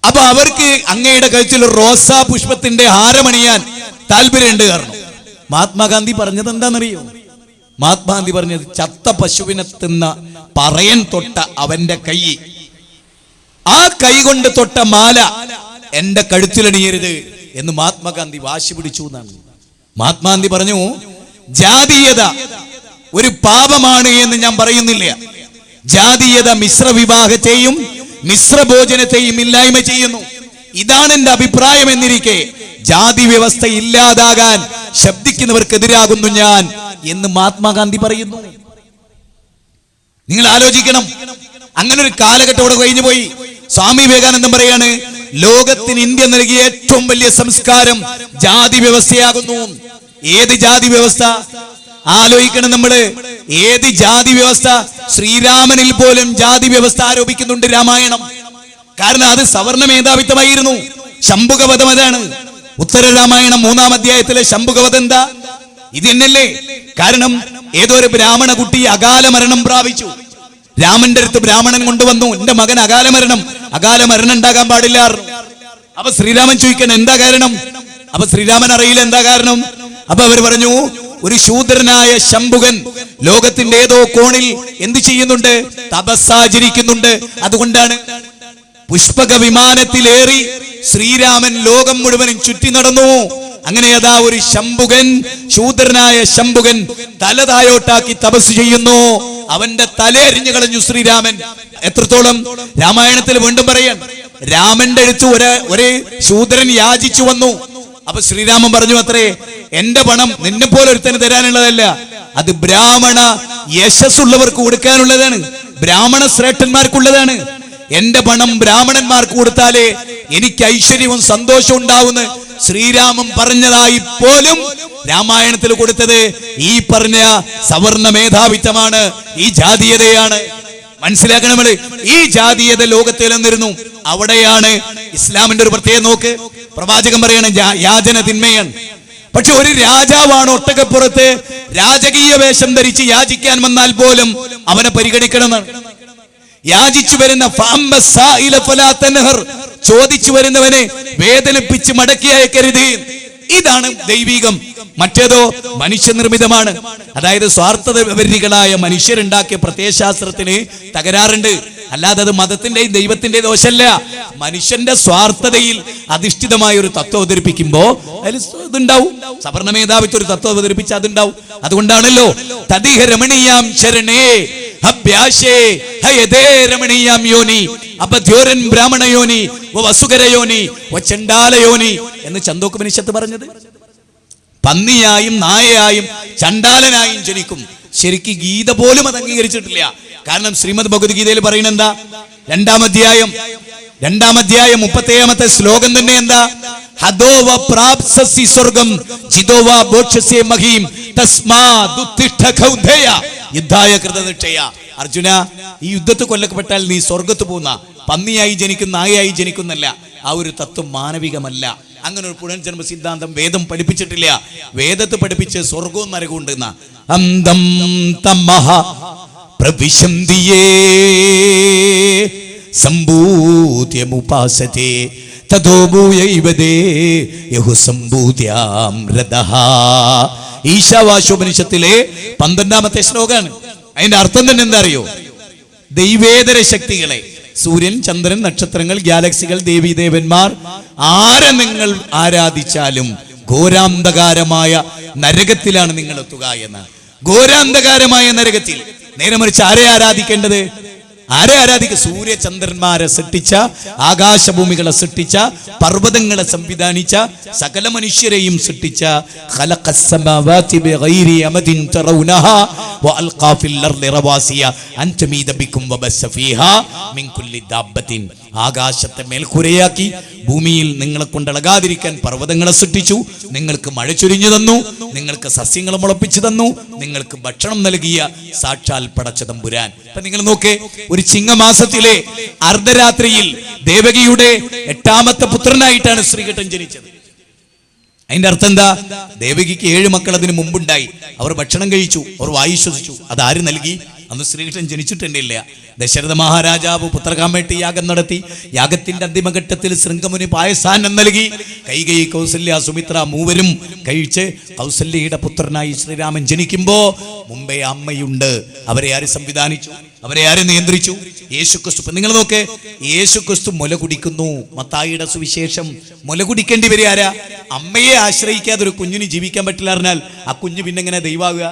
അപ്പൊ അവർക്ക് അങ്ങയുടെ കഴുത്തിൽ റോസാ പുഷ്പത്തിന്റെ ഹാരമണിയാൻ താല്പര്യമുണ്ട്. കാരണം മഹാത്മാഗാന്ധി പറഞ്ഞത് എന്താണെന്നറിയോ? മഹാത്മാഗാന്ധി പറഞ്ഞത്, ചത്ത പശുവിനെ തിന്ന പറയൻ തൊട്ട അവന്റെ കൈ, ആ കൈ കൊണ്ട് തൊട്ട മാല എന്റെ കഴുത്തിലണിയരുത് എന്ന് മഹാത്മാഗാന്ധി വാശി പിടിച്ചു എന്നാണ്. മഹാത്മാഗാന്ധി പറഞ്ഞു, ജാതീയത ഒരു പാപമാണ് എന്ന് ഞാൻ പറയുന്നില്ല. ജാതീയത മിശ്ര വിവാഹത്തെയും മിശ്രഭോജനത്തെയും ഇല്ലായ്മ ചെയ്യുന്നു. ഇതാണ് എന്റെ അഭിപ്രായം എന്നിരിക്കെ ജാതി വ്യവസ്ഥ ഇല്ലാതാകാൻ ശബ്ദിക്കുന്നവർക്കെതിരാകുന്നു ഞാൻ എന്ന് മഹാത്മാഗാന്ധി പറയുന്നു. നിങ്ങൾ ആലോചിക്കണം, അങ്ങനെ ഒരു കാലഘട്ടം അവിടെ കഴിഞ്ഞു പോയി. സ്വാമി വിവേകാനന്ദൻ പറയാണ്, ലോകത്തിന് ഇന്ത്യ നൽകിയ ഏറ്റവും വലിയ സംസ്കാരം ജാതി വ്യവസ്ഥയാകുന്നു. ഏത് ജാതി വ്യവസ്ഥ? ആലോചിക്കണം നമ്മള്. ഏത് ജാതി വ്യവസ്ഥ? ശ്രീരാമനിൽ പോലും ജാതി വ്യവസ്ഥ ആരോപിക്കുന്നുണ്ട് രാമായണം. കാരണം അത് സവർണ മേധാവിത്വമായിരുന്നു. ശംഭുകവധം അതാണ്. ഉത്തര രാമായണം 3-ാം അധ്യായത്തിലെ ശംഭുകവധം എന്താ? ഇത് തന്നെയല്ലേ? കാരണം ഏതോ ഒരു ബ്രാഹ്മണ കുട്ടി അകാല മരണം പ്രാപിച്ചു. രാമന്റെ അടുത്ത് ബ്രാഹ്മണൻ കൊണ്ടുവന്നു, എന്റെ മകൻ അകാല മരണം ഉണ്ടാകാൻ പാടില്ല. അപ്പൊ ശ്രീരാമൻ ചോദിക്കണം, എന്താ കാരണം? അപ്പൊ ശ്രീരാമൻ അറിയില്ല എന്താ കാരണം. അപ്പൊ അവർ പറഞ്ഞു, ഒരു ശൂദ്രനായ ശംഭുകൻ ലോകത്തിന്റെ ഏതോ കോണിൽ എന്ത് ചെയ്യുന്നുണ്ട്? തപസ്സാചരിക്കുന്നുണ്ട്. അതുകൊണ്ടാണ്. പുഷ്പക വിമാനത്തിലേറി ശ്രീരാമൻ ലോകം മുഴുവനും ചുറ്റി നടന്നു. അങ്ങനെ അതാ ഒരു ശംഭുകൻ, ശൂദ്രനായ ശംഭുകൻ തല തായോട്ടാക്കി തപസ് ചെയ്യുന്നു. അവന്റെ തലയെറിഞ്ഞു കളഞ്ഞു ശ്രീരാമൻ. എത്രത്തോളം? രാമായണത്തിൽ വീണ്ടും പറയാൻ, രാമന്റെ അടുത്ത് ഒരു ശൂദ്രൻ യാചിച്ചു വന്നു. അപ്പൊ ശ്രീരാമൻ പറഞ്ഞു, അത്രേ, എന്റെ പണം നിന്നെ പോലെ ഒരുത്തന് തരാനുള്ളതല്ല, അത് ബ്രാഹ്മണ യശസ്സുള്ളവർക്ക് കൊടുക്കാനുള്ളതാണ്, ബ്രാഹ്മണ ശ്രേഷ്ഠന്മാർക്കുള്ളതാണ്. എന്റെ പണം ബ്രാഹ്മണന്മാർക്ക് കൊടുത്താലേ എനിക്ക് ഐശ്വര്യവും സന്തോഷവും ഉണ്ടാവുന്ന ശ്രീരാമൻ പറഞ്ഞതായി പോലും രാമായണത്തിൽ കൊടുത്തത് ഈ പറഞ്ഞ സവർണ മേധാവിത്വമാണ്, ഈ ജാതീയതയാണ്. മനസ്സിലാക്കണം നമ്മള്. ഈ ജാതീയത ലോകത്തിൽ നിന്നിരുന്നു. അവിടെയാണ് ഇസ്ലാമിന്റെ ഒരു പ്രത്യേകത. നോക്ക്, പ്രവാചകൻ പറയണ യാചന തിന്മയാണ്. പക്ഷെ ഒരു രാജാവാണ് ഒട്ടകപ്പുറത്ത് രാജകീയ വേഷം ധരിച്ച് യാചിക്കാൻ വന്നാൽ പോലും അവനെ പരിഗണിക്കണം. യാചിച്ചു വരുന്ന ചോദിച്ചു വരുന്നവനെ വേദനിപ്പിച്ച് മടക്കി അയക്കരുത്. ഇതാണ് ദൈവികം. മറ്റേതോ മനുഷ്യനിർമ്മിതമാണ്. അതായത് സ്വാർത്ഥതപരികളായ മനുഷ്യരുണ്ടാക്കിയ പ്രത്യയശാസ്ത്രത്തിന് തകരാറുണ്ട്. അല്ലാതെ അത് മതത്തിന്റെയും ദൈവത്തിന്റെയും ദോഷമല്ല. മനുഷ്യന്റെ സ്വാർത്ഥതയിൽ അധിഷ്ഠിതമായ ഒരു തത്വം അവതരിപ്പിക്കുമ്പോ അതിൽ ഇതുണ്ടാവും. സവർണ മേധാവിത്വ ഒരു തത്വം അവതരിപ്പിച്ച അതുണ്ടാവും. അതുകൊണ്ടാണല്ലോ തദിഹ രമണീയാം ശരണേ അഭ്യാശേ ഹയദേ രമണീയാം യോനി അപദ്യോരൻ ബ്രാഹ്മണയോനി വസുകരയോനി ചണ്ടാലയോനി എന്ന് ചന്തോക്കുപനിഷത്ത് പറഞ്ഞത്. പന്നിയായും നായയായും ചണ്ടാലനായും ജനിക്കും. ശരിക്ക് ഗീത പോലും അത് അംഗീകരിച്ചിട്ടില്ല. കാരണം ശ്രീമദ് ഭഗവത്ഗീതയിൽ പറയുന്നത് എന്താ? 2-ാം അധ്യായം 37-ാമത്തെ ശ്ലോകം തന്നെ എന്താ? ഹദോവ പ്രാപ്സസി സ്വർഗം ജിതോവ ബോക്ഷസ്യ മഹീം തസ്മാദുത്തിഷ്ഠ കൗന്ദയ യുദ്ധായ കൃതനിശ്ചയ. അർജുന, ഈ യുദ്ധത്തിൽ കൊല്ലപ്പെട്ടാൽ നീ സ്വർഗത്ത് പോകുന്ന, പന്നിയായി ജനിക്കുന്ന നായയായി ജനിക്കുന്നല്ല. ആ ഒരു തത്വം മാനവികമല്ല. അങ്ങനെ ഒരു പുനർജന്മ സിദ്ധാന്തം വേദം പഠിപ്പിച്ചിട്ടില്ല. വേദത്തെ പഠിപ്പിച്ച് സ്വർഗവും നരകവും ഉണ്ടെന്ന അന്തം തമഹ പ്രവിശന്തിയേ സംഭൂത്യമുപാസതേ തതോ ഭൂയൈവദേ യഹു സംഭൂത്യാം രദഃ. ഈശാവാശോപനിഷത്തിലെ 12-ാമത്തെ ശ്ലോകമാണ്. അതിന്റെ അർത്ഥം തന്നെ എന്താ അറിയോ? ദൈവേതര ശക്തികളെ, സൂര്യൻ, ചന്ദ്രൻ, നക്ഷത്രങ്ങൾ, ഗാലക്സികൾ, ദേവീദേവന്മാർ, ആരെ നിങ്ങൾ ആരാധിച്ചാലും ഘോരാന്ധകാരമായ നരകത്തിലാണ് നിങ്ങൾ എത്തുക എന്ന്. ഘോരാന്ധകാരമായ നരകത്തിൽ. നേരെ മറിച്ച് ആരെ ആരാധിക്കേണ്ടത്? ആരെ ആരാധിക്കുക? സൂര്യചന്ദ്രന്മാരെ സൃഷ്ടിച്ച, ആകാശഭൂമികളെ സൃഷ്ടിച്ച, പർവ്വതങ്ങളെ സംവിധാനിച്ച, സകല മനുഷ്യരെയും സൃഷ്ടിച്ച, ആകാശത്തെ മേൽക്കൂരയാക്കി ഭൂമിയിൽ നിങ്ങളെ കൊണ്ട് ഇളകാതിരിക്കാൻ പർവ്വതങ്ങളെ സൃഷ്ടിച്ചു, നിങ്ങൾക്ക് മഴ ചൊരിഞ്ഞു തന്നു, നിങ്ങൾക്ക് സസ്യങ്ങൾ മുളപ്പിച്ചു തന്നു, നിങ്ങൾക്ക് ഭക്ഷണം നൽകിയ സാക്ഷാൽ പടച്ച തമ്പുരാൻ. അപ്പൊ നിങ്ങൾ നോക്കേ, ഒരു ചിങ്ങമാസത്തിലെ അർദ്ധരാത്രിയിൽ ദേവകിയുടെ 8ാമത്തെ പുത്രനായിട്ടാണ് ശ്രീകൃഷ്ണൻ ജനിച്ചത്. അതിന്റെ അർത്ഥം എന്താ? ദേവകിക്ക് 7 മക്കൾ അതിന് മുമ്പുണ്ടായി. അവർ ഭക്ഷണം കഴിച്ചു, അവർ വായു ശ്വസിച്ചു. അതാര് നൽകി? അന്ന് ശ്രീകൃഷ്ണൻ ജനിച്ചിട്ടുണ്ടില്ല. ദശരഥ മഹാരാജാവ് പുത്രകാമേട്ടി യാഗം നടത്തി. യാഗത്തിന്റെ അന്തിമഘട്ടത്തിൽ ശൃംഗമുനി പായസാനം നൽകി. കൈകേയി, കൗസല്യ, സുമിത്ര മൂവരും കഴിച്ച് കൗസല്യയുടെ പുത്രനായി ശ്രീരാമൻ ജനിക്കുമ്പോ മുമ്പേ അമ്മയുണ്ട്. അവരെ ആര് സംവിധാനിച്ചു? അവരെ ആര് നിയന്ത്രിച്ചു? യേശുക്രിസ്തു. നിങ്ങൾ നോക്ക്, യേശുക്രിസ്തു മുല കുടിക്കുന്നു. മത്തായിയുടെ സുവിശേഷം. മുല കുടിക്കേണ്ടി വരെ ആരാ? അമ്മയെ ആശ്രയിക്കാതെ ഒരു കുഞ്ഞിന് ജീവിക്കാൻ പറ്റില്ല പറഞ്ഞാൽ ആ കുഞ്ഞ് പിന്നെ എങ്ങനെ ദൈവാകുക?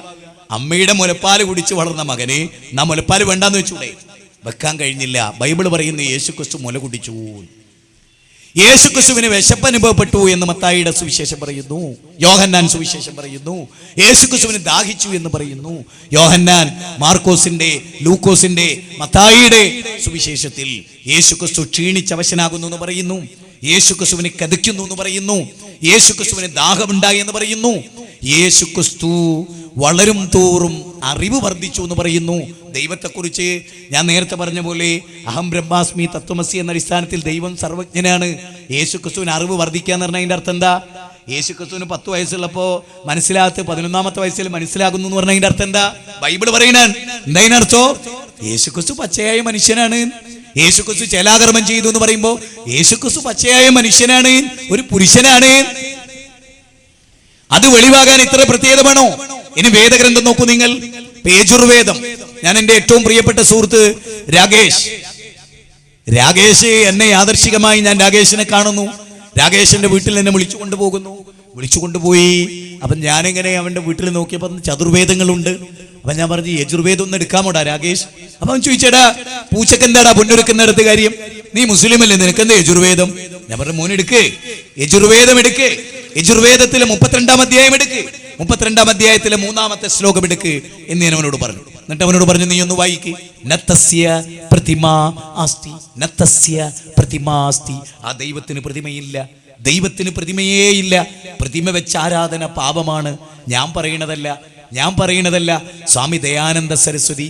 അമ്മയുടെ മുലപ്പാല് കുടിച്ച് വളർന്ന മകനെ നാ മുലപ്പാല് വേണ്ടാന്ന് വെച്ചൂടെ? വെക്കാൻ കഴിഞ്ഞില്ല. ബൈബിൾ പറയുന്നു യേശുക്രിസ്തു മുല കുടിച്ചു. യേശുക്രിസ്തുവിന് വിശപ്പ് അനുഭവപ്പെട്ടു എന്ന് മത്തായിയുടെ സുവിശേഷം പറയുന്നു. യോഹന്നാൻ സുവിശേഷം പറയുന്നു. യേശുക്രിസ്തുവിന് ദാഹിച്ചു എന്ന് പറയുന്നു. യോഹന്നാൻ, മാർക്കോസിന്റെ, ലൂക്കോസിന്റെ, മത്തായിയുടെ സുവിശേഷത്തിൽ യേശുക്രിസ്തു ക്ഷീണിച്ചവശനാകുന്നു എന്ന് പറയുന്നു. യേശുക്രിസ്തുവിനെ കതിക്കുന്നു എന്ന് പറയുന്നു. യേശുക്രിസ്തുവിന് ദാഹമുണ്ടായി എന്ന് പറയുന്നു. യേശുക്രിസ്തു വളരും തോറും അറിവ് വർദ്ധിച്ചു എന്ന് പറയുന്നു. ദൈവത്തെക്കുറിച്ച് ഞാൻ നേരത്തെ പറഞ്ഞ പോലെ അഹം ബ്രഹ്മാസ്മി തത്വമസി എന്ന അടിസ്ഥാനത്തിൽ ദൈവം സർവജ്ഞനാണ്. യേശുക്രിസ്തുവിന് അറിവ് വർദ്ധിക്കുക എന്ന് പറഞ്ഞാൽ അതിന്റെ അർത്ഥം എന്താ? യേശുക്രിസ്തുവിന് 10 വയസ്സുള്ളപ്പോ മനസ്സിലാകത്ത് 11ാമത്തെ വയസ്സിൽ മനസ്സിലാകുന്നു എന്ന് പറഞ്ഞാൽ അതിന്റെ അർത്ഥം എന്താ? ബൈബിൾ പറയണ എന്താ അതിനർത്ഥോ? യേശുക്രിസ്തു പച്ചയായ മനുഷ്യനാണ്. യേശുക്രിസ്തു ചേലാകർമ്മം ചെയ്തു എന്ന് പറയുമ്പോ യേശുക്രിസ്തു പച്ചയായ മനുഷ്യനാണ്, ഒരു പുരുഷനാണ്. അത് വെളിവാകാൻ ഇത്ര പ്രത്യേകത വേണോ? ഇനി വേദഗ്രന്ഥം നോക്കൂ നിങ്ങൾ. യജുർവേദം. ഞാൻ എൻ്റെ ഏറ്റവും പ്രിയപ്പെട്ട സുഹൃത്ത് രാകേഷ് എന്നെ യാദർശികമായി ഞാൻ രാകേഷിനെ കാണുന്നു. രാകേഷിന്റെ വീട്ടിൽ എന്നെ വിളിച്ചു കൊണ്ടുപോയി. അപ്പൊ ഞാനിങ്ങനെ അവന്റെ വീട്ടിൽ നോക്കിയപ്പോ ചതുർവേദങ്ങളുണ്ട്. അപ്പൊ ഞാൻ പറഞ്ഞു, യജുർവേദം ഒന്ന് എടുക്കാമോടാ രാകേഷ്? അപ്പൊ അവൻ ചോദിച്ചേടാ, പൂച്ചക്ക് എന്താടാ പൊന്നെടുക്കുന്നിടത്ത് കാര്യം? നീ മുസ്ലിം അല്ലേ, നിനക്കെന്താ യജുർവേദം? ഞാൻ പറഞ്ഞു, മോൻ എടുക്ക്, യജുർവേദം എടുക്ക്. യജുർവേദത്തിലെ 32ാം അധ്യായം എടുക്ക്. 32ാം അധ്യായത്തിലെ 3ാമത്തെ ശ്ലോകം എടുക്ക് എന്ന് ഞാൻ അവനോട് പറഞ്ഞു. എന്നിട്ട് അവനോട് പറഞ്ഞു, നീ ഒന്ന് വായിക്ക്. നത്തസ്യ പ്രതിമാ അസ്തി, നത്തസ്യ പ്രതിമാ അസ്തി. ആ ദൈവത്തിന് പ്രതിമയില്ല, ദൈവത്തിന് പ്രതിമയേ ഇല്ല. പ്രതിമ വെച്ച ആരാധന പാപമാണ്. ഞാൻ പറയണതല്ല. സ്വാമി ദയാനന്ദ സരസ്വതി,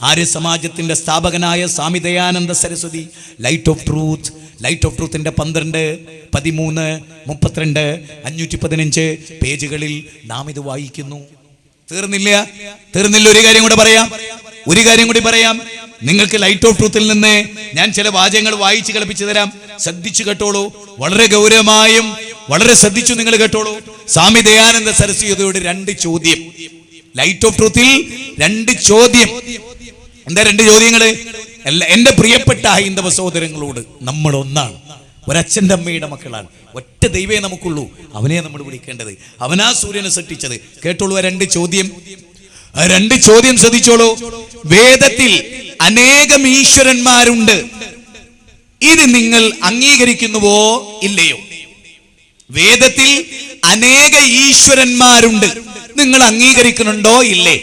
ആര്യ സമാജത്തിന്റെ സ്ഥാപകനായ സ്വാമി ദയാനന്ദ സരസ്വതി ലൈറ്റ് ഓഫ് ട്രൂത്തിന്റെ 12, 13, 32, 515 പേജുകളിൽ നാം ഇത് വായിക്കുന്നു. തീർന്നില്ല. ഒരു കാര്യം കൂടി പറയാം. നിങ്ങൾക്ക് ലൈറ്റ് ഓഫ് ട്രൂത്തിൽ നിന്ന് ഞാൻ ചില വാചകങ്ങൾ വായിച്ച് കളിപ്പിച്ചു തരാം. ശ്രദ്ധിച്ചു കേട്ടോളൂ. വളരെ ഗൗരവമായും വളരെ ശ്രദ്ധിച്ചു നിങ്ങൾ കേട്ടോളൂ. സ്വാമി ദയാനന്ദ സരസ്വതിയോട് 2 ചോദ്യം. ലൈറ്റ് ഓഫ് ട്രൂത്തിൽ 2 ചോദ്യം. എന്താ 2 ചോദ്യങ്ങള്? എന്റെ പ്രിയപ്പെട്ട ഹൈന്ദവ സഹോദരങ്ങളോട്, നമ്മൾ ഒന്നാണ്, ഒരച്ഛൻ്റെ അമ്മയുടെ മക്കളാണ്, ഒറ്റ ദൈവമേ നമുക്കുള്ളൂ, അവനെ നമ്മൾ വിളിക്കേണ്ടത്. അവനാ സൂര്യനെ സൃഷ്ടിച്ചത്. കേട്ടോളൂ 2 ചോദ്യം. 2 ചോദ്യം ശ്രദ്ധിച്ചോളൂ. വേദത്തിൽ അനേകം ഈശ്വരന്മാരുണ്ട്, ഇത് നിങ്ങൾ അംഗീകരിക്കുന്നുവോ ഇല്ലയോ? വേദത്തിൽ അനേക ഈശ്വരന്മാരുണ്ട്, നിങ്ങൾ അംഗീകരിക്കുന്നുണ്ടോ ഇല്ലേ?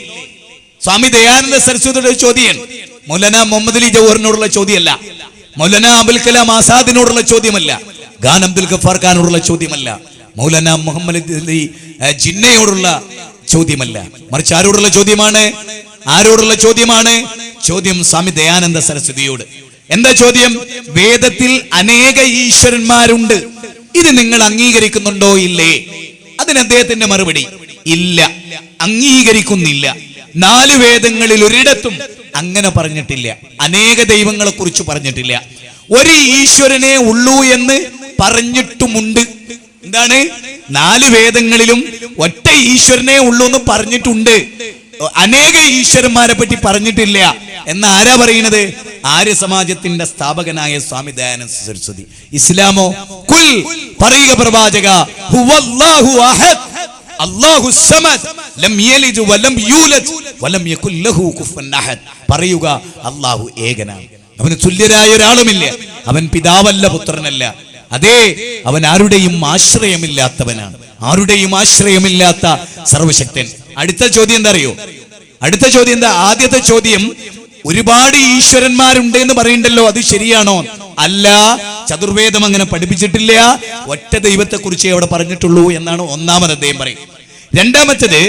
സ്വാമി ദയാനന്ദ സരസ്വതിയുടെ ചോദ്യം മൗലാന മുഹമ്മദ് അലി ജൗഹറിനോടുള്ള ചോദ്യമല്ല, മൗലാന അബുൽ കലാം ആസാദിനോടുള്ള ചോദ്യമല്ല, ഖാൻ അബ്ദുൽ ഗഫാർ ഖാനോടുള്ള ചോദ്യമല്ല, മൗലാന മുഹമ്മദ് അലി ജിന്നയോടുള്ള ചോദ്യമല്ല, മറിച്ച് ആരോടുള്ള ചോദ്യമാണ്? ചോദ്യം സ്വാമി ദയാനന്ദ സരസ്വതിയോട്. എന്താ ചോദ്യം? വേദത്തിൽ അനേക ഈശ്വരന്മാരുണ്ട്, ഇത് നിങ്ങൾ അംഗീകരിക്കുന്നുണ്ടോ ഇല്ലേ? അതിന് അദ്ദേഹത്തിന്റെ മറുപടി, ഇല്ല, അംഗീകരിക്കുന്നില്ല. 4 വേദങ്ങളിൽ ഒരിടത്തും അങ്ങനെ പറഞ്ഞിട്ടില്ല. അനേക ദൈവങ്ങളെ കുറിച്ച് പറഞ്ഞിട്ടില്ല. ഒരു ഈശ്വരനെ ഉള്ളൂ എന്ന് പറഞ്ഞിട്ടുമുണ്ട്. എന്താണ്? 4 വേദങ്ങളിലും ഒറ്റ ഈശ്വരനെ ഉള്ളൂ എന്ന് പറഞ്ഞിട്ടുണ്ട്, അനേക ഈശ്വരന്മാരെ പറ്റി പറഞ്ഞിട്ടില്ല. എന്ന് ആരാ പറയുന്നത്? ആര്യ സമാജത്തിന്റെ സ്ഥാപകനായ സ്വാമി ദയാനന്ദ സരസ്വതി. ഇസ്ലാമോ കുൽ പറയുക പ്രവാചക, ഹുവല്ലാഹു അഹദ് അല്ലാഹു സമദ് ലം യലിദ് വലം യൂലദ് വലം യകുൽ ലഹു കുഫുവൻ അഹദ്. പറയുക അല്ലാഹു ഏകനാണ്, അവന് തുല്യരായ ഒരാളുമില്ല, അവൻ പിതാവല്ല പുത്രനല്ല. അതേ, അവൻ ആരുടെയും ആശ്രയമില്ലാത്തവനാണ്, ആരുടെയും ആശ്രയമില്ലാത്ത സർവശക്തൻ. അടുത്ത ചോദ്യം എന്താ അറിയോ? അടുത്ത ചോദ്യം എന്താ? ആദ്യത്തെ ചോദ്യം, ഒരുപാട് ഈശ്വരന്മാരുണ്ട് എന്ന് പറയണ്ടല്ലോ, അത് ശരിയാണോ? അല്ല, ചതുർവേദം അങ്ങനെ പഠിപ്പിച്ചിട്ടില്ല, ഒറ്റ ദൈവത്തെ കുറിച്ച് അവിടെ പറഞ്ഞിട്ടുള്ളൂ എന്നാണ് ഒന്നാമത് അദ്ദേഹം പറയും. രണ്ടാമത്തത്,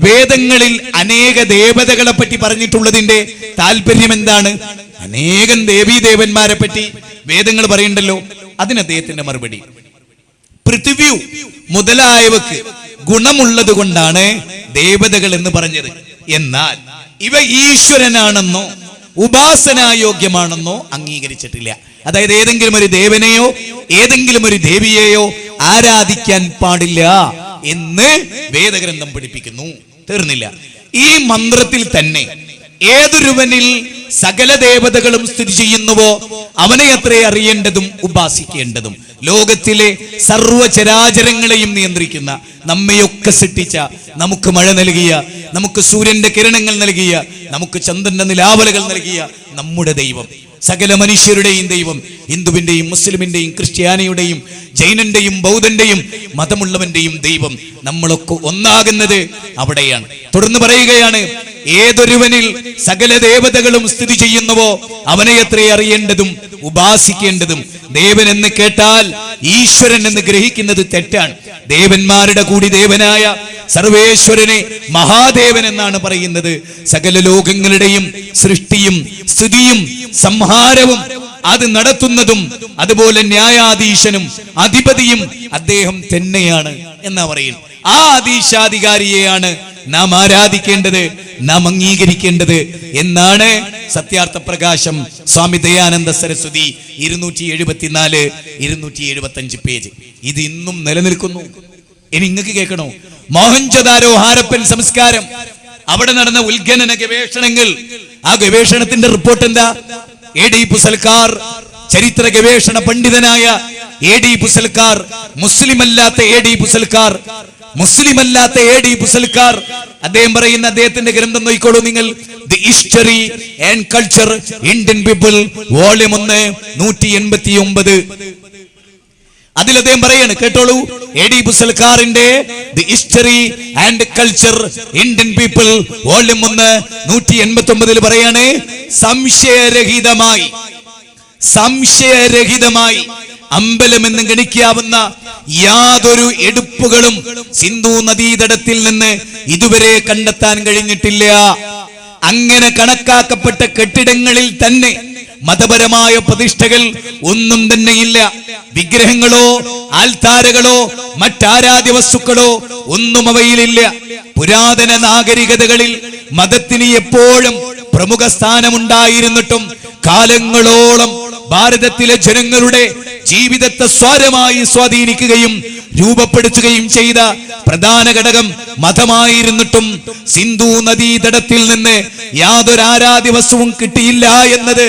വേദങ്ങളിൽ അനേക ദേവതകളെ പറ്റി പറഞ്ഞിട്ടുള്ളതിന്റെ താല്പര്യം എന്താണ്? അനേകം ദേവീദേവന്മാരെ പറ്റി വേദങ്ങൾ പറയണ്ടല്ലോ. അതിന് അദ്ദേഹത്തിന്റെ മറുപടി, പൃഥ്വി മുതലായവക്ക് ഗുണമുള്ളത് കൊണ്ടാണ് ദേവതകൾ എന്ന് പറഞ്ഞത്. എന്നാൽ ഇവ ഈശ്വരനാണെന്നോ ഉപാസനായോഗ്യമാണെന്നോ അംഗീകരിച്ചിട്ടില്ല. അതായത് ഏതെങ്കിലും ഒരു ദേവനെയോ ഏതെങ്കിലും ഒരു ദേവിയെയോ ആരാധിക്കാൻ പാടില്ല എന്ന് വേദഗ്രന്ഥം പഠിപ്പിക്കുന്നു. തീർന്നില്ല. ഈ മന്ത്രത്തിൽ തന്നെ ഏതൊരുവനിൽ സകല ദേവതകളും സ്ഥിതി ചെയ്യുന്നുവോ അവനെ അത്രേ അറിയേണ്ടതും ഉപാസിക്കേണ്ടതും. ലോകത്തിലെ സർവചരാചരങ്ങളെയും നിയന്ത്രിക്കുന്ന, നമ്മയൊക്കെ സൃഷ്ടിച്ച, നമുക്ക് മഴ നൽകിയ, നമുക്ക് സൂര്യന്റെ കിരണങ്ങൾ നൽകിയ, നമുക്ക് ചന്ദ്രന്റെ നിലാവലകൾ നൽകിയ നമ്മുടെ ദൈവം, സകല മനുഷ്യരുടെയും ദൈവം, ഹിന്ദുവിന്റെയും മുസ്ലിമിന്റെയും ക്രിസ്ത്യാനിയുടെയും ജൈനന്റെയും ബൗദ്ധന്റെയും മതമുള്ളവന്റെയും ദൈവം, നമ്മളൊക്കെ ഒന്നാകുന്നത് അവിടെയാണ്. തുടർന്ന് പറയുകയാണ്, ഏതൊരുവനിൽ സകല ദേവതകളും സ്ഥിതി ചെയ്യുന്നുവോ അവനെ അത്രേ അറിയേണ്ടതും ഉപാസിക്കേണ്ടതും. ദേവൻ എന്ന് കേട്ടാൽ ഈശ്വരൻ എന്ന് ഗ്രഹിക്കുന്നത് തെറ്റാണ്. ദേവന്മാരുടെ കൂടി ദേവനായ സർവേശ്വരനെ മഹാദേവൻ എന്നാണ് പറയുന്നത്. സകല ലോകങ്ങളുടെയും സൃഷ്ടിയും സ്ഥിതിയും സംഹാരവും അത് നടത്തുന്നതും അതുപോലെ ന്യായാധീശനും അധിപതിയും അദ്ദേഹം തന്നെയാണ് എന്നാ പറയുന്നത്. ആ അധീശാധികാരിയെയാണ് നാം ആരാധിക്കേണ്ടത്, നാം അംഗീകരിക്കേണ്ടത് എന്നാണ് സത്യാർത്ഥ പ്രകാശം സ്വാമി ദയാനന്ദ സരസ്വതി 274, 275 പേജ്. ഇത് ഇന്നും നിലനിൽക്കുന്നു. ഇനി നിങ്ങൾക്ക് കേൾക്കണോ? മോഹൻജദാരോ ഹാരപ്പൻ സംസ്കാരം, അവിടെ നടന്ന ഉത്ഖനന ഗവേഷണങ്ങൾ, ആ ഗവേഷണത്തിന്റെ റിപ്പോർട്ട് എന്താ? എ.ഡി. പുസൽക്കാർ, ചരിത്ര ഗവേഷണ പണ്ഡിതനായ എ.ഡി. പുസൽക്കാർ, മുസ്ലിമല്ലാത്ത എ.ഡി. പുസൽക്കാർ, മുസ്ലിമല്ലാത്ത എ.ഡി. പുസൽക്കാർ, അദ്ദേഹം പറയുന്ന അദ്ദേഹത്തിന്റെ ഗ്രന്ഥം നോക്കിക്കോളൂ നിങ്ങൾ, the history and culture Indian people, volume 1, 189. അതിൽ അദ്ദേഹം പറയാണ്, കേട്ടോളൂ, എ.ഡി. പുസൽക്കാറിന്റെ the history and culture Indian people, volume 1, 189 പറയാണ്, സംശയരഹിതമായി അമ്പലമെന്ന് ഗണിക്കാവുന്ന യാതൊരു എടുപ്പുകളും സിന്ധു നദീതടത്തിൽ നിന്ന് ഇതുവരെ കണ്ടെത്താൻ കഴിഞ്ഞിട്ടില്ല. അങ്ങനെ കണക്കാക്കപ്പെട്ട കെട്ടിടങ്ങളിൽ തന്നെ മതപരമായ പ്രതിഷ്ഠകൾ ഒന്നും തന്നെയില്ല. വിഗ്രഹങ്ങളോ ആൽത്താരകളോ മറ്റാരാധ്യ വസ്തുക്കളോ ഒന്നും അവയിലില്ല. പുരാതന നാഗരികതകളിൽ മതത്തിന് എപ്പോഴും പ്രമുഖ സ്ഥാനമുണ്ടായിരുന്നിട്ടും കാലങ്ങളോളം ഭാരതത്തിലെ ജനങ്ങളുടെ ജീവിതത്തെ സ്വാരമായി സ്വാധീനിക്കുകയും രൂപപ്പെടുത്തുകയും ചെയ്ത പ്രധാന ഘടകം മതമായിരുന്നിട്ടും സിന്ധു നദീതടത്തിൽ നിന്ന് യാതൊരു ആരാധ്യ വസ്തുവും കിട്ടിയില്ല എന്നത്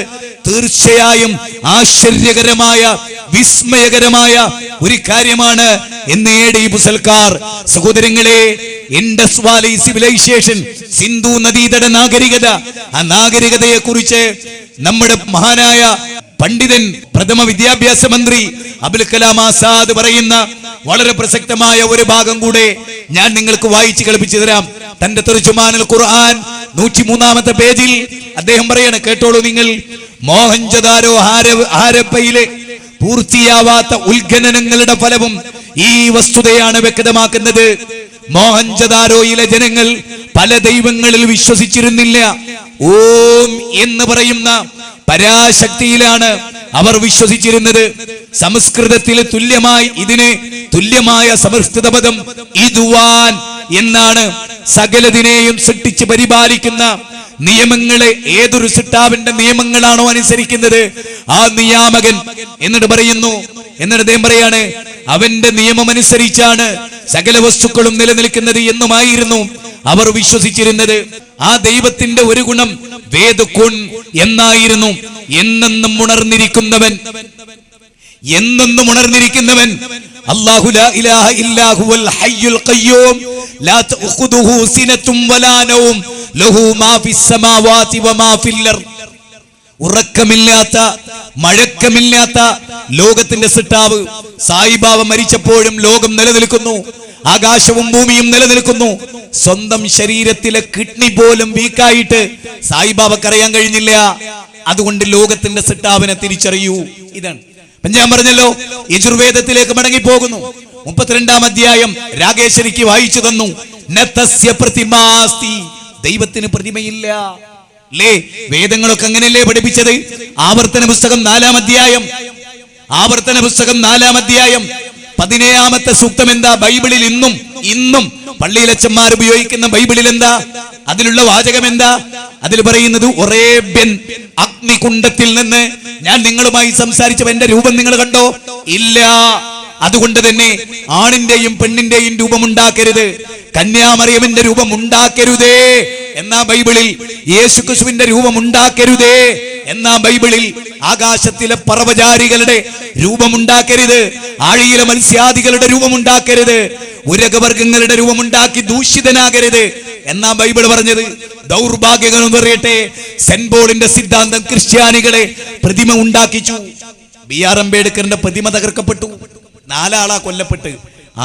തീർച്ചയായും ആശ്ചര്യകരമായ വിസ്മയകരമായ ഒരു കാര്യമാണ് എന്ന് എ.ഡി. പുസൽക്കാർ. സഹോദരങ്ങളെ, ഇൻഡസ് വാലി സിവിലൈസേഷൻ, സിന്ധു നദീതട നാഗരികത, ആ നാഗരികതയെ കുറിച്ച് നമ്മുടെ മഹാനായ പണ്ഡിതൻ, പ്രഥമ വിദ്യാഭ്യാസ മന്ത്രി അബുൽ കലാം ആസാദ് പറയുന്ന വളരെ പ്രസക്തമായ ഒരു ഭാഗം കൂടെ ഞാൻ നിങ്ങൾക്ക് വായിച്ചു കേൾപ്പിച്ചു തരാം. തന്റെ തർജുമാനുൽ ഖുർആൻ 103-ാമത്തെ പേജിൽ അദ്ദേഹം പറയാണ്, കേട്ടോളൂ നിങ്ങൾ, മോഹൻജദാരോ ഹാരപ്പയിലെ പൂർത്തിയാവാത്ത ഉത്ഖനനങ്ങളുടെ ഫലവും ഈ വസ്തുതയാണ് വ്യക്തമാക്കുന്നത്. മോഹൻജദാരോയിലെ ജനങ്ങൾ പല ദൈവങ്ങളിൽ വിശ്വസിച്ചിരുന്നില്ല. ഓം എന്ന് പറയുന്ന പരാശക്തിയിലാണ് അവർ വിശ്വസിച്ചിരുന്നത്. സംസ്കൃതത്തിൽ ഇതിന് തുല്യമായ സംസ്കൃത പദം ഇതുവാൻ എന്നാണ്. സകലതിനെയും സൃഷ്ടിച്ച് പരിപാലിക്കുന്ന നിയമങ്ങളെ ഏതൊരു സൃഷ്ടാവിന്റെ നിയമങ്ങളാണോ അനുസരിക്കുന്നത് ആ നിയാമകൻ എന്നിട്ട് പറയുന്നു. എന്നിട്ട് അദ്ദേഹം പറയാണ്, അവന്റെ നിയമം അനുസരിച്ചാണ് സകല വസ്തുക്കളും നിലനിൽക്കുന്നത് എന്നുമായിരുന്നു അവർ വിശ്വസിച്ചിരുന്നത്. ആ ദൈവത്തിന്റെ ഒരു ഗുണം വേദകുൻ എന്നായിരുന്നു. എന്നെന്നും ഉണർന്നിരിക്കുന്നവൻ അല്ലാഹു ലാ ഇലാഹ ഇല്ലാ ഹുവൽ ഹയ്യുൽ ഖയ്യൂം ലാ തഖുദുഹു സിനത്തും വലാ നൗം ലഹു മാ ഫിസ് സമാവാതി വമാ ഫിൽ അർദ്. ഉറക്കമില്ലാത്ത മഴക്കമില്ലാത്ത ലോകത്തിന്റെ സൃഷ്ടാവ് സായിബാബ മരിച്ചപ്പോഴും ലോകം നിലനിൽക്കുന്നു, ആകാശവും ഭൂമിയും നിലനിൽക്കുന്നു. സ്വന്തം ശരീരത്തിലെ കിഡ്നി പോലും വീക്കായിട്ട് സായിബാബക്ക് അറിയാൻ കഴിഞ്ഞില്ല. അതുകൊണ്ട് ലോകത്തിന്റെ സൃഷ്ടാവിനെ തിരിച്ചറിയൂ. ഇതാണ് ഞാൻ പറഞ്ഞല്ലോ. യജുർവേദത്തിലേക്ക് മടങ്ങി പോകുന്നു. 32-ാം അധ്യായം രാഗേശ്വരിക്ക് വായിച്ചു തന്നു. നതസ്യ പ്രതിമാസ്തി, ദൈവത്തിന് പ്രതിമയില്ല. അല്ലേ? വേദങ്ങളൊക്കെ അങ്ങനെയല്ലേ പഠിപ്പിച്ചത്? ആവർത്തന പുസ്തകം 4-ാം അധ്യായം 17-ാമത്തെ സൂക്തം എന്താ? ബൈബിളിൽ ഇന്നും പള്ളിയിലച്ചന്മാർ ഉപയോഗിക്കുന്ന ബൈബിളിൽ എന്താ? അതിലുള്ള വാചകം എന്താ? അതിൽ പറയുന്നത്, ഒറേബ്യൻ അഗ്നികുണ്ഡത്തിൽ നിന്ന് ഞാൻ നിങ്ങളുമായി സംസാരിച്ചപ്പോൾ എന്റെ രൂപം നിങ്ങൾ കണ്ടോ? ഇല്ല. അതുകൊണ്ട് തന്നെ ആണിന്റെയും പെണ്ണിന്റെയും രൂപം ഉണ്ടാക്കരുത്, കന്യാമറിയമിന്റെ രൂപം ഉണ്ടാക്കരുതേ എന്നാ ബൈബിളിൽ. യേശുക്രിസ്തുവിന്റെ രൂപം ഉണ്ടാക്കരുതേ എന്നാ ബൈബിളിൽ. ആകാശത്തിലെ പർവ്വചാരികളുടെ രൂപമുണ്ടാക്കരുത്, ആഴിയിലെ മത്സ്യാദികളുടെ രൂപമുണ്ടാക്കരുത്, ഉരകവർഗങ്ങളുടെ രൂപമുണ്ടാക്കി ദൂഷിതനാകരുത് എന്നാ ബൈബിൾ പറഞ്ഞത്. ദൗർഭാഗ്യങ്ങളും പറയട്ടെ, സെന്റ് പോളിന്റെ സിദ്ധാന്തം ക്രിസ്ത്യാനികളെ പ്രതിമ ഉണ്ടാക്കിച്ചു. BR അംബേദ്കറിന്റെ പ്രതിമ തകർക്കപ്പെട്ടു. 4 ആളാ കൊല്ലപ്പെട്ട്.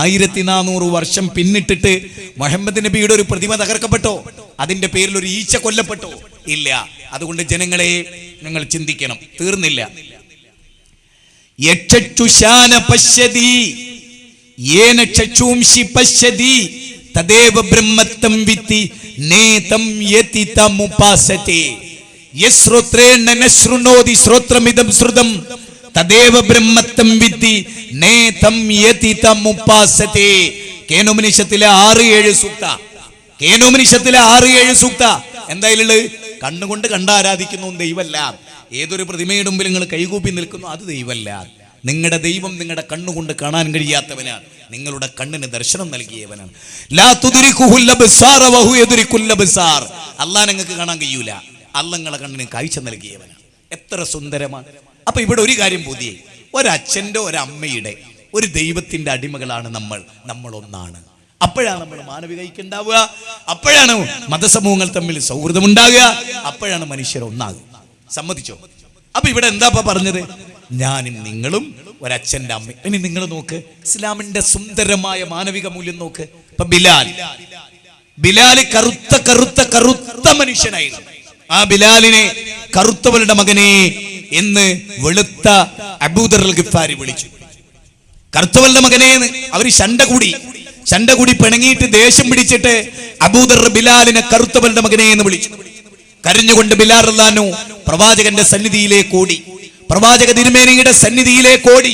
1400 വർഷം പിന്നിട്ടിട്ട് മുഹമ്മദ് നബിയുടെ ഒരു പ്രതിമ തകർക്കപ്പെട്ടോ? അതിന്റെ പേരിൽ ഒരു ഈച്ച കൊല്ലപ്പെട്ടോ? ഇല്ല. അതുകൊണ്ട് ജനങ്ങളെ നിങ്ങൾ ചിന്തിക്കണം. തീർന്നില്ല. തദേവ ബ്രഹ്മത്തം വിത്തി നേതം യതി തമുപാസതേ യശ്രോത്രേണ നശ്രുനോതി ശ്രോത്രമിദം ശ്രുതം തദേവ ബ്രഹ്മത്തം വിത്തി നേതം യതി തമുപാസതേ. കേനോപനിഷത്തിലെ 6-7 സൂക്ത. കേനോപനിഷത്തിലെ 6-7 സൂക്ത എന്തായാലും കണ്ണുകൊണ്ട് കണ്ടാരാധിക്കുന്നു ദൈവമല്ല. ഏതൊരു പ്രതിമയുടെ മുമ്പിൽ നിങ്ങൾ കൈകൂപ്പി നിൽക്കുന്നു, അത് ദൈവമല്ല. നിങ്ങളുടെ ദൈവം നിങ്ങളുടെ കണ്ണുകൊണ്ട് കാണാൻ കഴിയാത്തവനാണ്, നിങ്ങളുടെ കണ്ണിന് ദർശനം നൽകിയവനാണ്. ലാ തുദ്രികുഹുൽ അബ്സാറ വഹു യദ്രികുൽ അബ്സാർ. അല്ലാഹ് നിങ്ങൾക്ക് കാണാൻ കഴിയൂല, അല്ലാഹ് നിങ്ങളുടെ കണ്ണിന് കാഴ്ച നൽകിയവനാണ്. എത്ര സുന്ദരമാണ്. അപ്പൊ ഇവിടെ ഒരു കാര്യം പുതിയ, ഒരച്ഛൻ്റെ ഒരമ്മയുടെ ഒരു ദൈവത്തിന്റെ അടിമകളാണ് നമ്മൾ ഒന്നാണ്. അപ്പോഴാണ് നമ്മൾ മാനവിക ഐക്യം ഉണ്ടാവുക, അപ്പോഴാണ് മതസമൂഹങ്ങൾ തമ്മിൽ സൗഹൃദം ഉണ്ടാകുക, അപ്പോഴാണ് മനുഷ്യർ ഒന്നാകുക. സമ്മതിച്ചോ? അപ്പൊ ഇവിടെ എന്താ പറഞ്ഞത്? ഞാനും നിങ്ങളും ഒരച്ഛൻ്റെ അമ്മ. ഇനി നിങ്ങൾ നോക്ക്, ഇസ്ലാമിന്റെ സുന്ദരമായ മാനവിക മൂല്യം നോക്ക്. ഇപ്പൊ ബിലാല് കറുത്ത കറുത്ത കറുത്ത മനുഷ്യനായിരുന്നു. ആ ബിലാലിനെ കറുത്തവളുടെ മകനെ എന്ന് വെളുത്ത അബൂദർ അൽ ഗിഫാരി വിളിച്ചു. കറുത്തവളുടെ മകനെ എന്ന് അവര് ശണ്ട കൂടി പിണങ്ങിയിട്ട് ദേഷ്യം പിടിച്ചിട്ട് അബൂദർ ബിലാലിനെ കറുത്തവളുടെ മകനെ എന്ന് വിളിച്ചു. കരഞ്ഞുകൊണ്ട് ബിലാൽ റളിയല്ലാഹു പ്രവാചകന്റെ സന്നിധിയിലേക്ക് ഓടി. പ്രവാചക തിരുമേനിയുടെ സന്നിധിയിലേക്ക് ഓടി.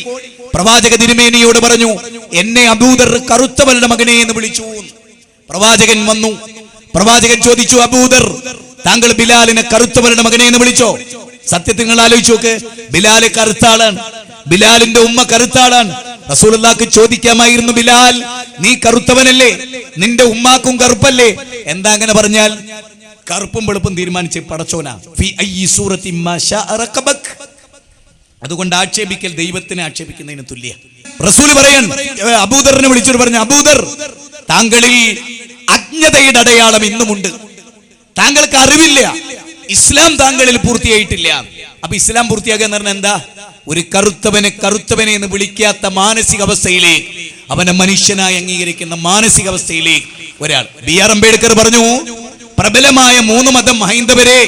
പ്രവാചക തിരുമേനിയോട് പറഞ്ഞു, എന്നെ അബൂദർ കറുത്തവളുടെ മകനെ എന്ന് വിളിച്ചു. പ്രവാചകൻ വന്നു. പ്രവാചകൻ ചോദിച്ചു, അബൂദർ, താങ്കൾ ബിലാലിനെ കറുത്തവളുടെ മകനെ എന്ന് വിളിച്ചോ? സത്യത്തിൽ നിങ്ങൾ ആലോചിച്ച് നോക്ക്, ബിലാല് കറുത്താളാണ്, ബിലാലിന്റെ ഉമ്മ കറുത്താളാണ്. റസൂലുള്ളാഹിക്ക് ചോദിക്കാമായിരുന്നു, ബിലാൽ നീ കറുത്തവനല്ലേ, നിന്റെ ഉമ്മാക്കും കറുപ്പല്ലേ? എന്താ അങ്ങനെ പറഞ്ഞാൽ? കറുപ്പും വെളുപ്പും തീരുമാനിച്ച് പടച്ചോനാ. ഫി അയ്യി സൂറത്തിൻ മാ ശാഅ റകബക്. അതുകൊണ്ട് ആക്ഷേപിക്കൽ ദൈവത്തിനെ ആക്ഷേപിക്കുന്നതിന് തുല്യ. റസൂൽ പറയാൻ അബൂദറിനെ വിളിച്ചിട്ട് പറഞ്ഞു, അബൂദർ, താങ്കളിൽ അജ്ഞതയുടെ അടയാളം ഇന്നുമുണ്ട്, താങ്കൾക്ക് അറിവില്ല, ഇസ്ലാം താങ്കളിൽ പൂർത്തിയായിട്ടില്ല. അപ്പൊ ഇസ്ലാം പൂർത്തിയാക്കുക എന്ന് പറഞ്ഞാൽ എന്താ? ഒരു കറുത്തവനെ എന്ന് വിളിക്കാത്ത മാനസികാവസ്ഥയിലേക്ക്, അവനെ മനുഷ്യനായി അംഗീകരിക്കുന്ന മാനസികാവസ്ഥയിലേക്ക് ഒരാൾ. BR അംബേദ്കർ പറഞ്ഞു, പ്രബലമായ 3 മതം ഹൈന്ദവരെ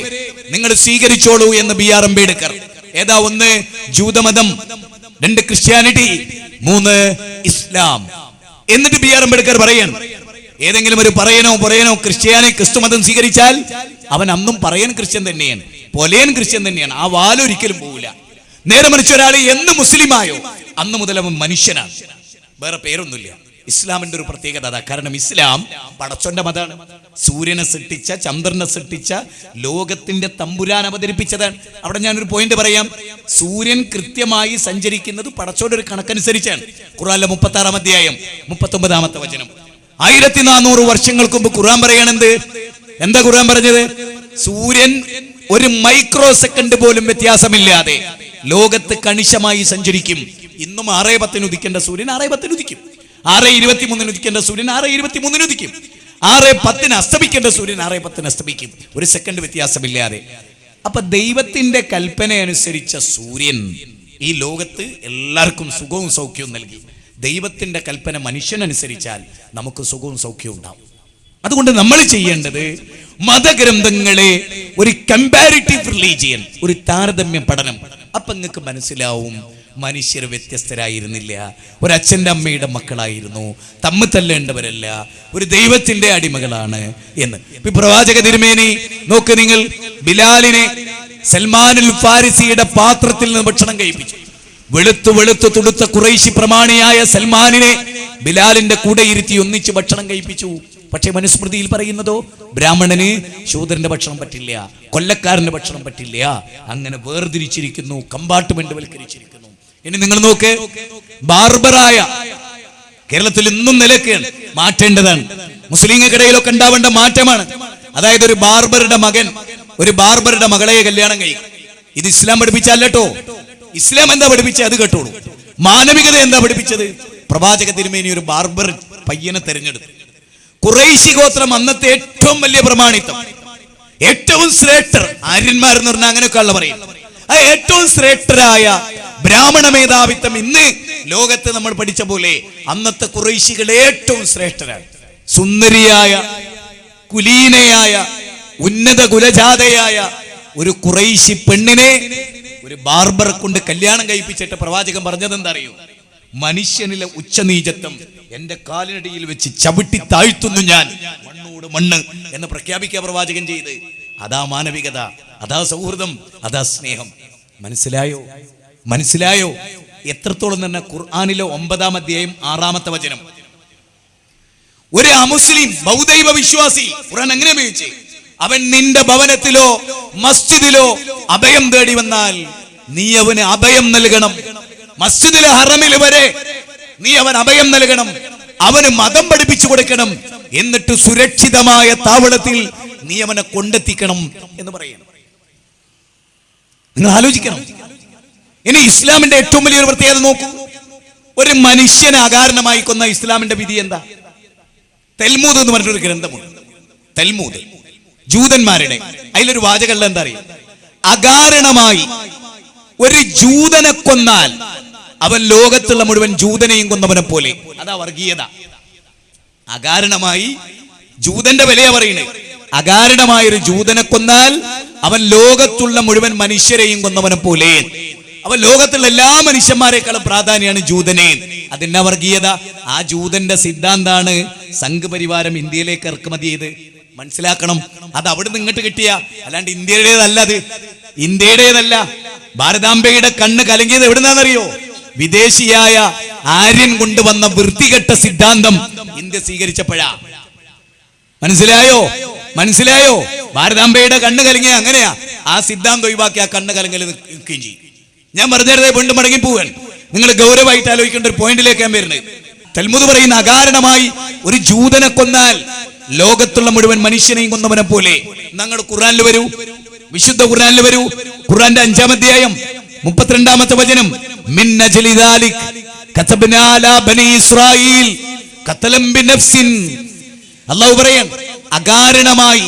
നിങ്ങൾ സ്വീകരിച്ചോളൂ എന്ന് BR അംബേദ്കർ. ഏതാ? 1 ജൂതമതം, 2 ക്രിസ്ത്യാനിറ്റി, 3 ഇസ്ലാം. എന്നിട്ട് BR അംബേദ്കർ പറയാൻ, ഏതെങ്കിലും ഒരു പറയനോ ക്രിസ്തു മതം സ്വീകരിച്ചാൽ അവൻ അന്നും പറയാൻ ക്രിസ്ത്യൻ തന്നെയാണ്, പൊലയൻ ക്രിസ്ത്യൻ തന്നെയാണ്, ആ വാലൊരിക്കലും പോവില്ല. നേരെ മറിച്ച് ഒരാൾ എന്ന് മുസ്ലിമായോ അന്ന് മുതൽ അവൻ മനുഷ്യനാണ്, വേറെ പേരൊന്നുമില്ല. ഇസ്ലാമിന്റെ ഒരു പ്രത്യേകത അതാ. കാരണം ഇസ്ലാം പടച്ചോന്റെ മതമാണ്. സൂര്യനെ സൃഷ്ടിച്ച, ചന്ദ്രനെ സൃഷ്ടിച്ച, ലോകത്തിന്റെ തമ്പുരാൻ അവതരിപ്പിച്ചതാണ്. അവിടെ ഞാനൊരു പോയിന്റ് പറയാം. സൂര്യൻ കൃത്യമായി സഞ്ചരിക്കുന്നത് പടച്ചോന്റെ ഒരു കണക്കനുസരിച്ചാണ്. ഖുർആനിലെ 36-ാം അധ്യായം 39-ാമത്തെ വചനം. 1400 വർഷങ്ങൾക്ക് മുമ്പ് ഖുർആൻ പറയണെന്ത്? എന്താ ഖുർആൻ പറഞ്ഞത്? സൂര്യൻ ഒരു മൈക്രോ സെക്കൻഡ് പോലും വ്യത്യാസമില്ലാതെ ലോകത്ത് കണിശമായി സഞ്ചരിക്കും. ഇന്നും 6:10 ഉദിക്കേണ്ട സൂര്യൻ 6:10 ഉദിക്കും, 6:23 ഉദിക്കേണ്ട സൂര്യൻ 6:23 ഉദിക്കും, 6:10 അസ്തമിക്കേണ്ട സൂര്യൻ 6:10 അസ്തമിക്കും, ഒരു സെക്കൻഡ് വ്യത്യാസമില്ലാതെ. അപ്പൊ ദൈവത്തിന്റെ കൽപ്പന അനുസരിച്ച സൂര്യൻ ഈ ലോകത്ത് എല്ലാവർക്കും സുഖവും സൗഖ്യവും നൽകി. ദൈവത്തിന്റെ കൽപ്പന മനുഷ്യനനുസരിച്ചാൽ നമുക്ക് സുഖവും സൗഖ്യവും ഉണ്ടാവും. അതുകൊണ്ട് നമ്മൾ ചെയ്യേണ്ടത് മതഗ്രന്ഥങ്ങളെ ഒരു കമ്പാരിറ്റീവ് റിലീജിയൻ, ഒരു താരതമ്യ പഠനം. അപ്പൊ നിങ്ങൾക്ക് മനസ്സിലാവും മനുഷ്യർ വ്യത്യസ്തരായിരുന്നില്ല, ഒരച്ഛൻ്റെ അമ്മയുടെ മക്കളായിരുന്നു, തമ്മിൽ തല്ലേണ്ടവരല്ല, ഒരു ദൈവത്തിന്റെ അടിമകളാണ് എന്ന്. പ്രവാചക തിരുമേനി നോക്ക്, നിങ്ങൾ ബിലാലിനെ സൽമാനുൽ ഫാരിസിയുടെ പാത്രത്തിൽ നിന്ന് ഭക്ഷണം കഴിപ്പിച്ചു. വെളുത്തു വെളുത്തു തുടുത്ത ഖുറൈശി പ്രമാണിയായ സൽമാനിനെ ബിലാലിന്റെ കൂടെ ഇരുത്തി ഒന്നിച്ച് ഭക്ഷണം കഴിപ്പിച്ചു. പക്ഷെ മനുസ്മൃതിയിൽ പറയുന്നതോ ബ്രാഹ്മണന് ശൂദ്രന്റെ ഭക്ഷണം പറ്റില്ല, കൊല്ലക്കാരന്റെ ഭക്ഷണം പറ്റില്ല. അങ്ങനെ വേർതിരിച്ചിരിക്കുന്നു, കമ്പാർട്ട്മെന്റ് വൽക്കരിച്ചിരിക്കുന്നു. ഇനി നിങ്ങൾ നോക്ക്, ബാർബറായ കേരളത്തിൽ ഇന്നും നിലയ്ക്കാണ്, മാറ്റേണ്ടതാണ്. മുസ്ലിങ്ങൾക്കിടയിലൊക്കെ ഉണ്ടാവേണ്ട മാറ്റമാണ്. അതായത് ഒരു ബാർബറുടെ മകൻ ഒരു ബാർബറുടെ മകളെ കല്യാണം കഴിക്കും. ഇത് ഇസ്ലാം പഠിപ്പിച്ചല്ലോ. ഇസ്ലാം എന്താ പഠിപ്പിച്ചത് അത് കേട്ടോളൂ. മാനവികത എന്താ പഠിപ്പിച്ചത്? പ്രവാചക തിരുമേനി ഒരു ബാർബർ പയ്യനെ തെരഞ്ഞെടുത്തു. ഖുറൈശി ഗോത്രം അന്നത്തെ ഏറ്റവും വലിയ പ്രമാണിത്വം, ഏറ്റവും ശ്രേഷ്ഠർ, ആര്യന്മാരെന്ന് പറഞ്ഞാൽ അങ്ങനെയൊക്കെയുള്ള പറയും. ആ ഏറ്റവും ശ്രേഷ്ഠരായ ബ്രാഹ്മണ മേധാവിത്വം ഇന്ന് ലോകത്ത് നമ്മൾ പഠിച്ച പോലെ അന്നത്തെ ഖുറൈശികൾ ഏറ്റവും ശ്രേഷ്ഠരാണ്. സുന്ദരിയായ, കുലീനയായ, ഉന്നത കുലജാതയായ ഒരു ഖുറൈശി പെണ്ണിനെ ഒരു ബാർബറെ കൊണ്ട് കല്യാണം കഴിപ്പിച്ചിട്ട് പ്രവാചകൻ പറഞ്ഞത് എന്താ അറിയോ? മനുഷ്യനിലെ ഉച്ചനീചത്വം എന്റെ കാലിനടിയിൽ വെച്ച് ചവിട്ടി താഴ്ത്തുന്നു ഞാൻ, മണ്ണോട് മണ്ണ് എന്ന് പ്രഖ്യാപിക്കുക പ്രവാചകൻ ചെയ്ത്. അതാ മാനവികത, അതാ സൗഹൃദം, അതാ സ്നേഹം. മനസ്സിലായോ? മനസ്സിലായോ? എത്രത്തോളം തന്നെ ഖുർആനിലെ 9-ാം അധ്യായം 6-ാമത്തെ വചനം, ഒരു അമുസ്ലിം ബൗദ്ധൈവ വിശ്വാസി ഖുർആൻ എങ്ങനെ ഉപയോഗിച്ച്, അവൻ നിന്റെ ഭവനത്തിലോ മസ്ജിദിലോ അഭയം തേടി വന്നാൽ നീ അവന് അഭയം നൽകണം. മസ്ജിദിലെ ഹറമിൽ വരെ നീ അവൻ അഭയം നൽകണം, അവന് മതം പഠിപ്പിച്ചു കൊടുക്കണം, എന്നിട്ട് സുരക്ഷിതമായ താവളത്തിൽ നീ അവനെ കൊണ്ടെത്തിക്കണം എന്ന് പറയണം. നിങ്ങൾ ആലോചിക്കണം. ഇനി ഇസ്ലാമിന്റെ ഏറ്റവും വലിയൊരു പ്രത്യേകത നോക്കൂ. ഒരു മനുഷ്യനെ അകാരണമായി കൊന്ന ഇസ്ലാമിന്റെ വിധി എന്താ? തെൽമൂദ് എന്ന് പറഞ്ഞൊരു ഗ്രന്ഥമുണ്ട്, തെൽമൂദ്, ജൂതന്മാരുടെ. അതിലൊരു വാചകം എന്താ അറിയാം? അകാരണമായി ഒരു ജൂതനെ കൊന്നാൽ അവൻ ലോകത്തുള്ള മുഴുവൻ ജൂതനെയും കൊന്നവനെ പോലെ. അതാ വർഗീയത. അകാരണമായി ജൂതന്റെ വിലയാ പറയുന്നത്. അകാരണമായ ഒരു ജൂതനെ കൊന്നാൽ അവൻ ലോകത്തുള്ള മുഴുവൻ മനുഷ്യരെയും കൊന്നവനെ പോലെ. അവൻ ലോകത്തുള്ള എല്ലാ മനുഷ്യന്മാരെക്കാളും പ്രാധാന്യമാണ് ജൂതനെ. അതിന്റെ വർഗീയത. ആ ജൂതന്റെ സിദ്ധാന്താണ് സംഘ് പരിവാരം ഇന്ത്യയിലേക്ക് ഇറക്കുമതി ചെയ്ത്. മനസ്സിലാക്കണം, അത് അവിടെ നിന്ന് ഇങ്ങോട്ട് കിട്ടിയ, അല്ലാണ്ട് ഇന്ത്യയുടേതല്ല. അത് ഇന്ത്യയുടേതല്ല. ഭാരതാംബയുടെ കണ്ണ് കലങ്ങിയത് എവിടുന്നാണെന്നറിയോ? വിദേശിയായ ആര്യൻ കൊണ്ടുവന്ന വൃത്തികെട്ട സിദ്ധാന്തം ഇന്ത്യ സ്വീകരിച്ചപ്പോഴാ. മനസ്സിലായോ? മനസ്സിലായോ? ഭാരതാംബയുടെ കണ്ണ് കലങ്ങിയ അങ്ങനെയാ. ആ സിദ്ധാന്തം ഒഴിവാക്കി ആ കണ്ണ് കലങ്ങൽ നിൽക്കുകയും ചെയ്യും. ഞാൻ പറഞ്ഞിരുന്നത് വീണ്ടും മടങ്ങി പോവാൻ. നിങ്ങൾ ഗൗരവമായിട്ട് ആലോചിക്കേണ്ട ഒരു പോയിന്റിലേക്ക് ഞാൻ വരുന്നത്. തൽമുദ് പറയുന്ന അകാരണമായി ഒരു ജൂതനെ കൊന്നാൽ ലോകത്തുള്ള മുഴുവൻ മനുഷ്യനെയും കൊന്നവനെ പോലെ. ഞങ്ങൾ ഖുർആനിൽ വരൂ, വിശുദ്ധ ഖുർആനിൽ വരൂ. ഖുർആന്റെ 5-ാം അധ്യായം 32-ാമത്തെ വചനം, മിൻ അജ്ലി ദാലിക് കതബ്നാ അലാ ബനി ഇസ്രായീൽ ഖതലം ബിനഫ്സിൻ. അല്ലാഹു പറയാൻ, അകാരണമായി